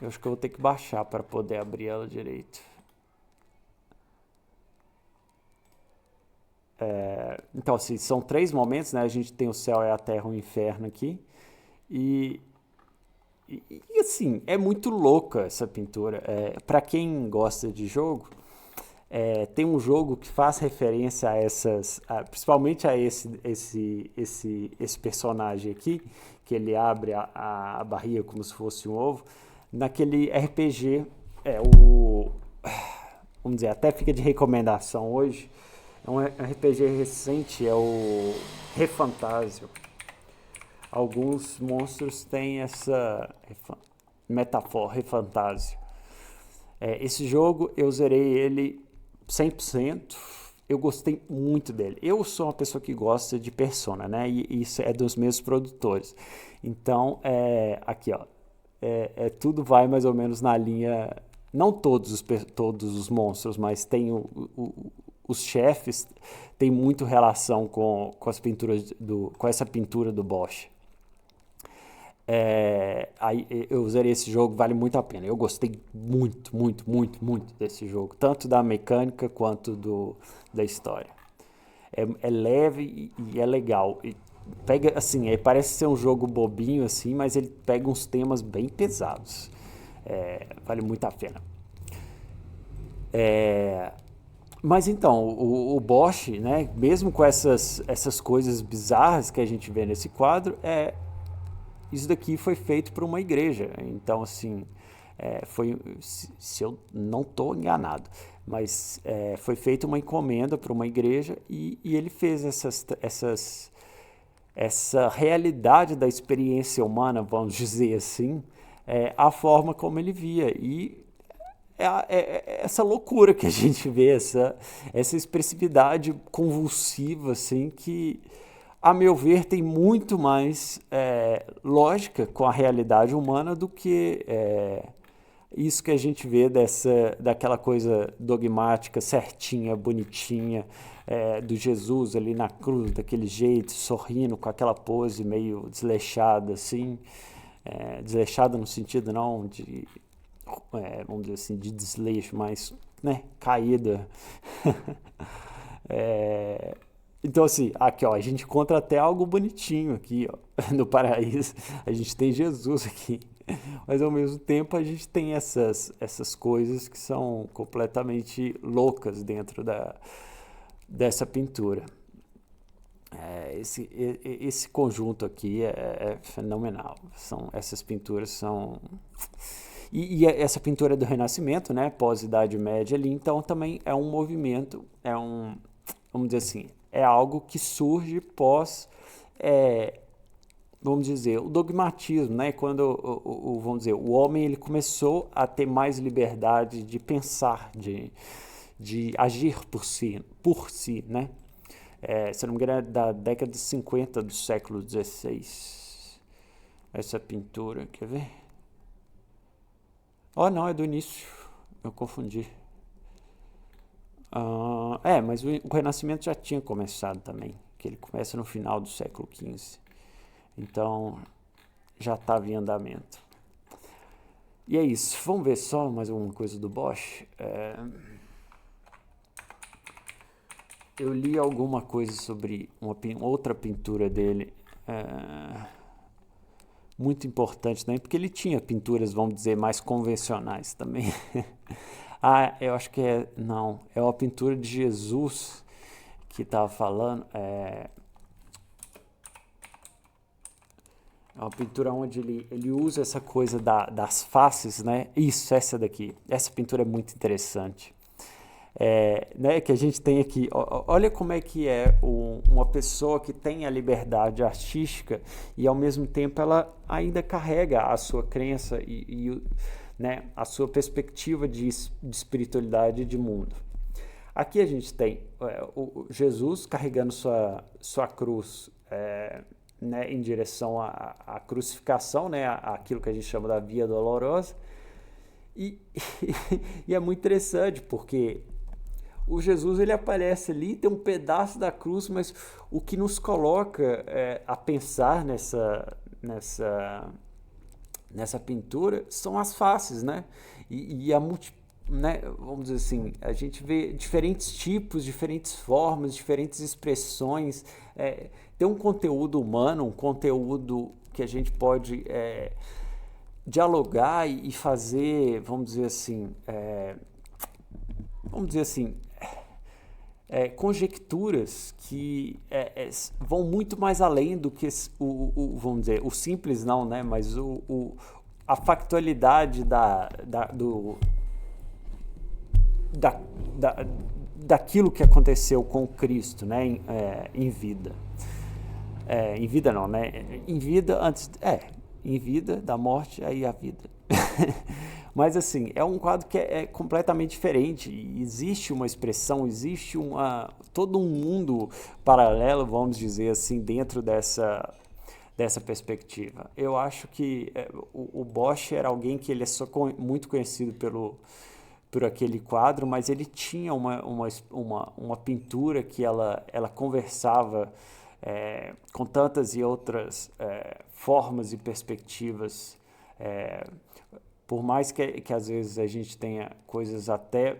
Eu acho que eu vou ter que baixar para poder abrir ela direito. Então, assim, são 3 momentos, né? A gente tem o céu, a terra, o inferno aqui. E assim, é muito louca essa pintura. Para quem gosta de jogo, tem um jogo que faz referência a principalmente a esse personagem aqui, que ele abre a barriga como se fosse um ovo, naquele RPG, vamos dizer, até fica de recomendação hoje, é um RPG recente, é o Refantasio. Alguns monstros têm essa metáfora, Refantasio. Esse jogo eu zerei ele 100%. Eu gostei muito dele. Eu sou uma pessoa que gosta de Persona, né? E isso é dos mesmos produtores. Então, aqui, ó. Tudo vai mais ou menos na linha. Não todos os monstros, mas tem os chefes tem muito relação com as pinturas com essa pintura do Bosch. Aí eu zerei esse jogo, vale muito a pena. Eu gostei muito, muito, muito, muito desse jogo, tanto da mecânica quanto da história. É leve e é legal. E pega assim, parece ser um jogo bobinho assim, mas ele pega uns temas bem pesados. Vale muito a pena. Mas então, o Bosch, né, mesmo com essas coisas bizarras que a gente vê nesse quadro, isso daqui foi feito por uma igreja. Então, assim, se eu não estou enganado, mas foi feita uma encomenda para uma igreja e ele fez essa realidade da experiência humana, vamos dizer assim, a forma como ele via. E essa loucura que a gente vê, essa expressividade convulsiva, assim, que, a meu ver, tem muito mais lógica com a realidade humana do que isso que a gente vê daquela coisa dogmática, certinha, bonitinha, do Jesus ali na cruz, daquele jeito, sorrindo, com aquela pose meio desleixada, assim. Desleixada no sentido não de... vamos dizer assim, de desleixo, mas, né, caída. Então, assim, aqui, ó, a gente encontra até algo bonitinho aqui, ó, no paraíso. A gente tem Jesus aqui. Mas, ao mesmo tempo, a gente tem essas coisas que são completamente loucas dentro dessa pintura. Esse conjunto aqui é fenomenal. Essas pinturas são... E essa pintura é do Renascimento, né, pós-Idade Média ali, então também é um movimento, vamos dizer assim, é algo que surge pós, vamos dizer, o dogmatismo, né, quando, vamos dizer, o homem ele começou a ter mais liberdade de pensar, de agir por si, né. Se não me engano, é da década de 50 do século XVI, essa pintura, quer ver? Não, é do início. Eu confundi. Mas o Renascimento já tinha começado também, que ele começa no final do século XV. Então, já estava em andamento. E é isso. Vamos ver só mais alguma coisa do Bosch. Eu li alguma coisa sobre outra pintura dele. Muito importante também, porque ele tinha pinturas, vamos dizer, mais convencionais também. Eu acho que é uma pintura de Jesus que estava falando. É uma pintura onde ele usa essa coisa das faces, né? Isso, essa daqui. Essa pintura é muito interessante. Né, que a gente tem aqui, olha como é que é uma pessoa que tem a liberdade artística e ao mesmo tempo ela ainda carrega a sua crença né, a sua perspectiva de espiritualidade e de mundo. Aqui a gente tem o Jesus carregando sua cruz né, em direção à crucificação, né, aquilo que a gente chama da Via Dolorosa. E, e é muito interessante, porque o Jesus ele aparece ali, tem um pedaço da cruz, mas o que nos coloca a pensar nessa pintura são as faces, né? E né? Vamos dizer assim, a gente vê diferentes tipos, diferentes formas, diferentes expressões. Tem um conteúdo humano, um conteúdo que a gente pode dialogar e fazer, vamos dizer assim, conjecturas que vão muito mais além do que vamos dizer, o simples não, né? Mas a factualidade da, da, daquilo que aconteceu com Cristo, né? Em vida. Em vida não, né? Em vida antes... em vida, da morte, aí a vida. Mas assim, é um quadro que é completamente diferente. Existe uma expressão, existe todo um mundo paralelo, vamos dizer assim, dentro dessa perspectiva. Eu acho que o Bosch era alguém que ele é muito conhecido por aquele quadro, mas ele tinha uma pintura que ela conversava com tantas e outras formas e perspectivas. Por mais que às vezes a gente tenha coisas até,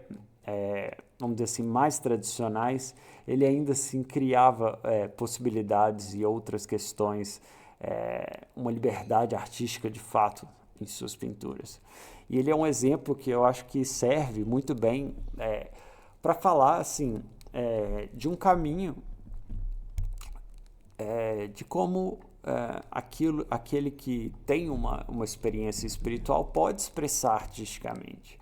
vamos dizer assim, mais tradicionais, ele ainda assim criava possibilidades e outras questões, uma liberdade artística de fato em suas pinturas. E ele é um exemplo que eu acho que serve muito bem para falar assim, de um caminho de como aquele que tem uma experiência espiritual pode expressar artisticamente.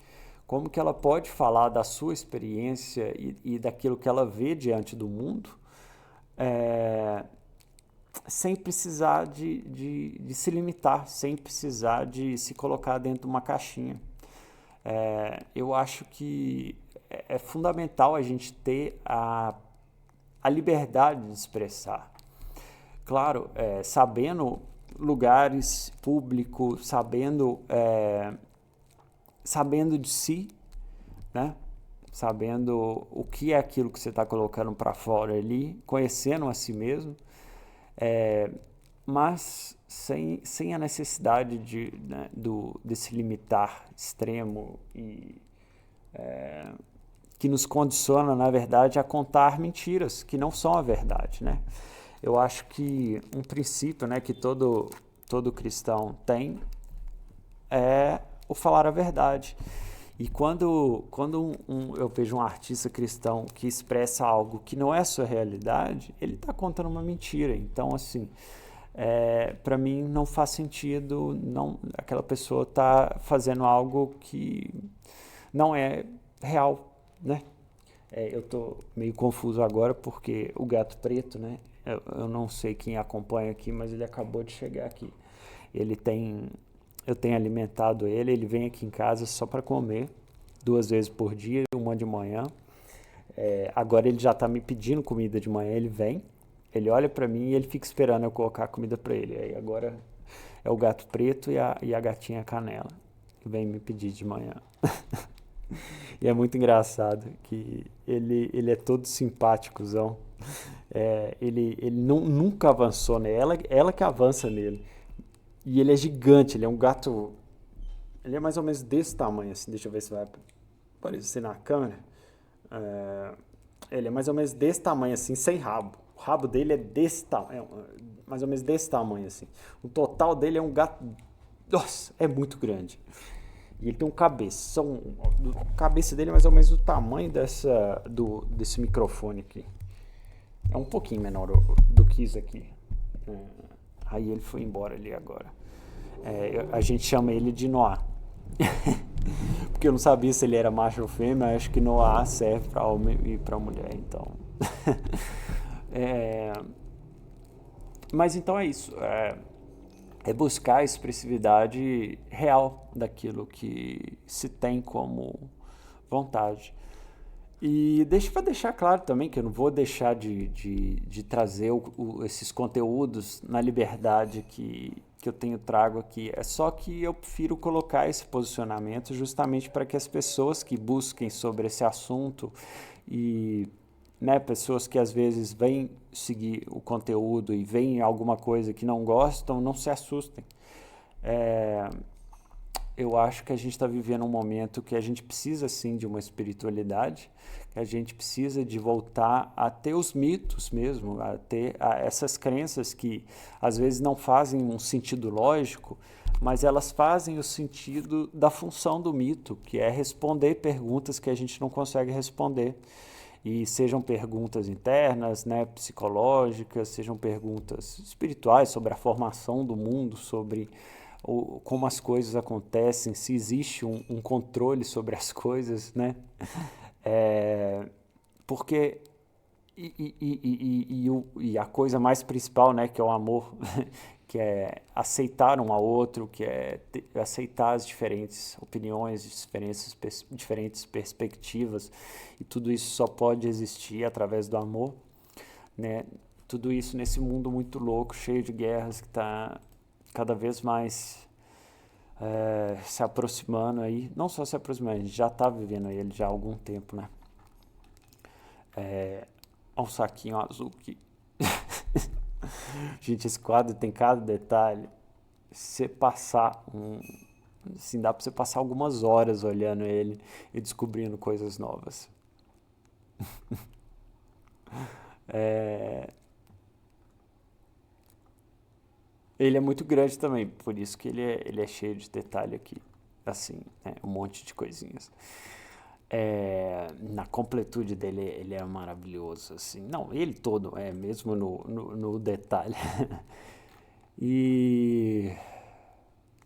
Como que ela pode falar da sua experiência e daquilo que ela vê diante do mundo, sem precisar de se limitar, sem precisar de se colocar dentro de uma caixinha. Eu acho que é fundamental a gente ter a liberdade de expressar. Claro, sabendo lugares públicos, sabendo de si, né? Sabendo o que é aquilo que você está colocando para fora ali, conhecendo a si mesmo, mas sem a necessidade de se limitar extremo e que nos condiciona, na verdade, a contar mentiras que não são a verdade, né? Eu acho que um princípio, né, que todo cristão tem é o falar a verdade. E quando eu vejo um artista cristão que expressa algo que não é a sua realidade, ele está contando uma mentira. Então, assim, para mim não faz sentido, aquela pessoa tá fazendo algo que não é real, né? Eu tô meio confuso agora porque o gato preto, né? Eu não sei quem acompanha aqui, mas ele acabou de chegar aqui. Eu tenho alimentado ele vem aqui em casa só para comer, 2 vezes por dia, uma de manhã. Agora ele já está me pedindo comida de manhã, ele vem, ele olha para mim e ele fica esperando eu colocar a comida para ele. Aí agora é o gato preto e a gatinha canela, que vem me pedir de manhã. E é muito engraçado que ele é todo simpáticozão. Ele nunca avançou nela, ela que avança nele. E ele é gigante, ele é um gato. Ele é mais ou menos desse tamanho, assim. Deixa eu ver se vai aparecer na câmera. Ele é mais ou menos desse tamanho, assim, sem rabo. O rabo dele é desse tamanho, mais ou menos desse tamanho, assim. O total dele é um gato. Nossa, é muito grande. E ele tem um cabeção. A cabeça dele é mais ou menos do tamanho desse microfone aqui. É um pouquinho menor do que isso aqui. Aí ele foi embora ali agora. A gente chama ele de Noah. Porque eu não sabia se ele era macho ou fêmea. Acho que Noah serve para homem e para mulher. Então. Mas então é isso. É buscar a expressividade real daquilo que se tem como vontade. E para deixar claro também que eu não vou deixar de trazer esses conteúdos na liberdade que eu trago aqui. É só que eu prefiro colocar esse posicionamento justamente para que as pessoas que busquem sobre esse assunto e, né, pessoas que às vezes vêm seguir o conteúdo e veem alguma coisa que não gostam, não se assustem. Eu acho que a gente está vivendo um momento que a gente precisa sim de uma espiritualidade, que a gente precisa de voltar a ter os mitos mesmo, a ter essas crenças que às vezes não fazem um sentido lógico, mas elas fazem o sentido da função do mito, que é responder perguntas que a gente não consegue responder. E sejam perguntas internas, né, psicológicas, sejam perguntas espirituais sobre a formação do mundo, sobre como as coisas acontecem, se existe um controle sobre as coisas, né? Porque e a coisa mais principal, né, que é o amor, que é aceitar um ao outro, que é aceitar as diferentes opiniões, diferentes perspectivas, e tudo isso só pode existir através do amor, né? Tudo isso nesse mundo muito louco, cheio de guerras, que está cada vez mais se aproximando aí, não só se aproximando, a gente já está vivendo ele já há algum tempo, né? Olha um saquinho azul aqui. Gente, esse quadro tem cada detalhe. Se você passar assim, dá para você passar algumas horas olhando ele e descobrindo coisas novas. Ele é muito grande também, por isso que ele é cheio de detalhe aqui. Assim, né? Um monte de coisinhas. Na completude dele, ele é maravilhoso, assim. Não, ele todo, mesmo no detalhe. E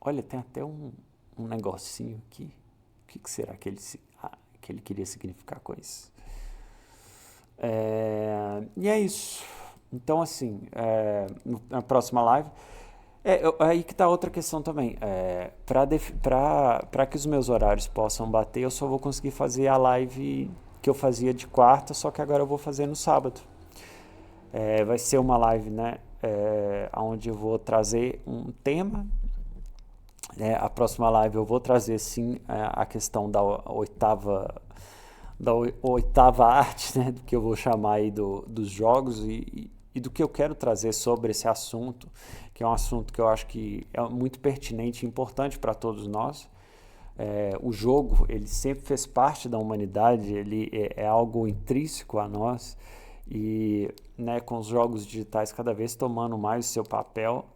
olha, tem até um negocinho aqui. O que será que que ele queria significar com isso? E é isso. Então, assim, na próxima live. Aí que tá outra questão também. Para que os meus horários possam bater, eu só vou conseguir fazer a live que eu fazia de quarta, só que agora eu vou fazer no sábado. Vai ser uma live, né? Onde eu vou trazer um tema. A próxima live eu vou trazer sim a questão da oitava arte, né, do que eu vou chamar aí dos jogos e do que eu quero trazer sobre esse assunto, que é um assunto que eu acho que é muito pertinente e importante para todos nós. O jogo, ele sempre fez parte da humanidade, ele é algo intrínseco a nós e, né, com os jogos digitais cada vez tomando mais o seu papel,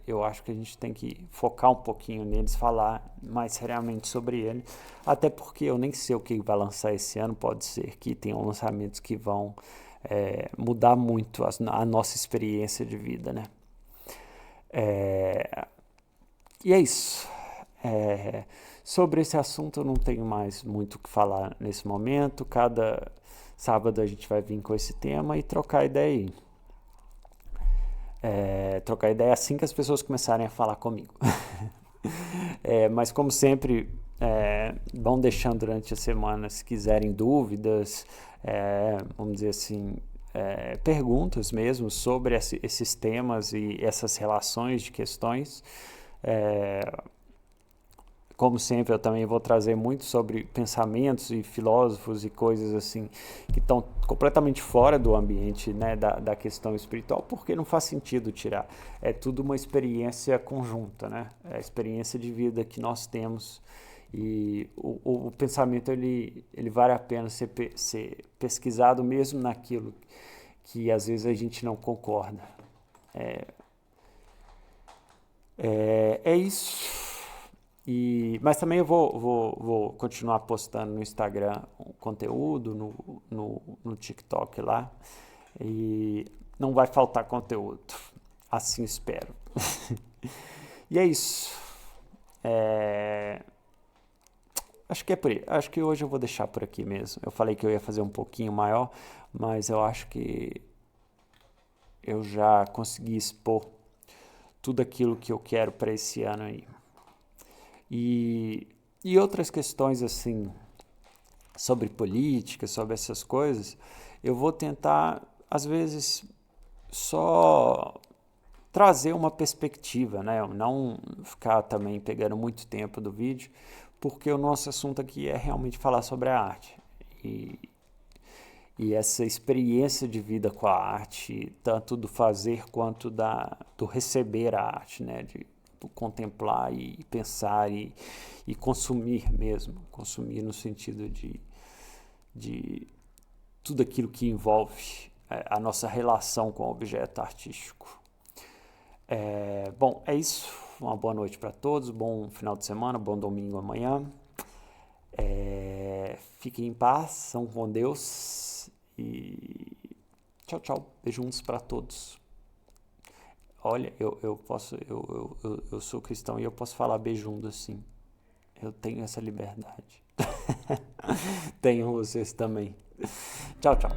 eu acho que a gente tem que focar um pouquinho neles, falar mais seriamente sobre ele, até porque eu nem sei o que vai lançar esse ano, pode ser que tenham lançamentos que vão mudar muito a nossa experiência de vida, né? E é isso. Sobre esse assunto eu não tenho mais muito o que falar nesse momento, cada sábado a gente vai vir com esse tema e trocar ideia aí. Trocar ideia assim que as pessoas começarem a falar comigo. Mas como sempre, vão deixando durante a semana, se quiserem dúvidas, vamos dizer assim, perguntas mesmo sobre esses temas e essas relações de questões. Como sempre, eu também vou trazer muito sobre pensamentos e filósofos e coisas assim que estão completamente fora do ambiente, né, da questão espiritual, porque não faz sentido tirar. É tudo uma experiência conjunta, né? É a experiência de vida que nós temos e o pensamento ele vale a pena ser pesquisado mesmo naquilo que às vezes a gente não concorda. É isso. Mas também eu vou continuar postando no Instagram conteúdo, no TikTok lá. E não vai faltar conteúdo. Assim espero. E é isso. Acho que é por aí. Acho que hoje eu vou deixar por aqui mesmo. Eu falei que eu ia fazer um pouquinho maior, mas eu acho que eu já consegui expor tudo aquilo que eu quero para esse ano aí. E outras questões assim, sobre política, sobre essas coisas, eu vou tentar, às vezes, só trazer uma perspectiva, né? Não ficar também pegando muito tempo do vídeo, porque o nosso assunto aqui é realmente falar sobre a arte. E essa experiência de vida com a arte, tanto do fazer quanto do receber a arte, né? Do contemplar e pensar e consumir mesmo. Consumir no sentido de tudo aquilo que envolve a nossa relação com o objeto artístico. Bom, é isso. Uma boa noite para todos, bom final de semana, bom domingo amanhã. Fiquem em paz, são com Deus e tchau, tchau. Beijos para todos. Olha, eu sou cristão e eu posso falar beijundo assim. Eu tenho essa liberdade. Tenham vocês também. Tchau, tchau.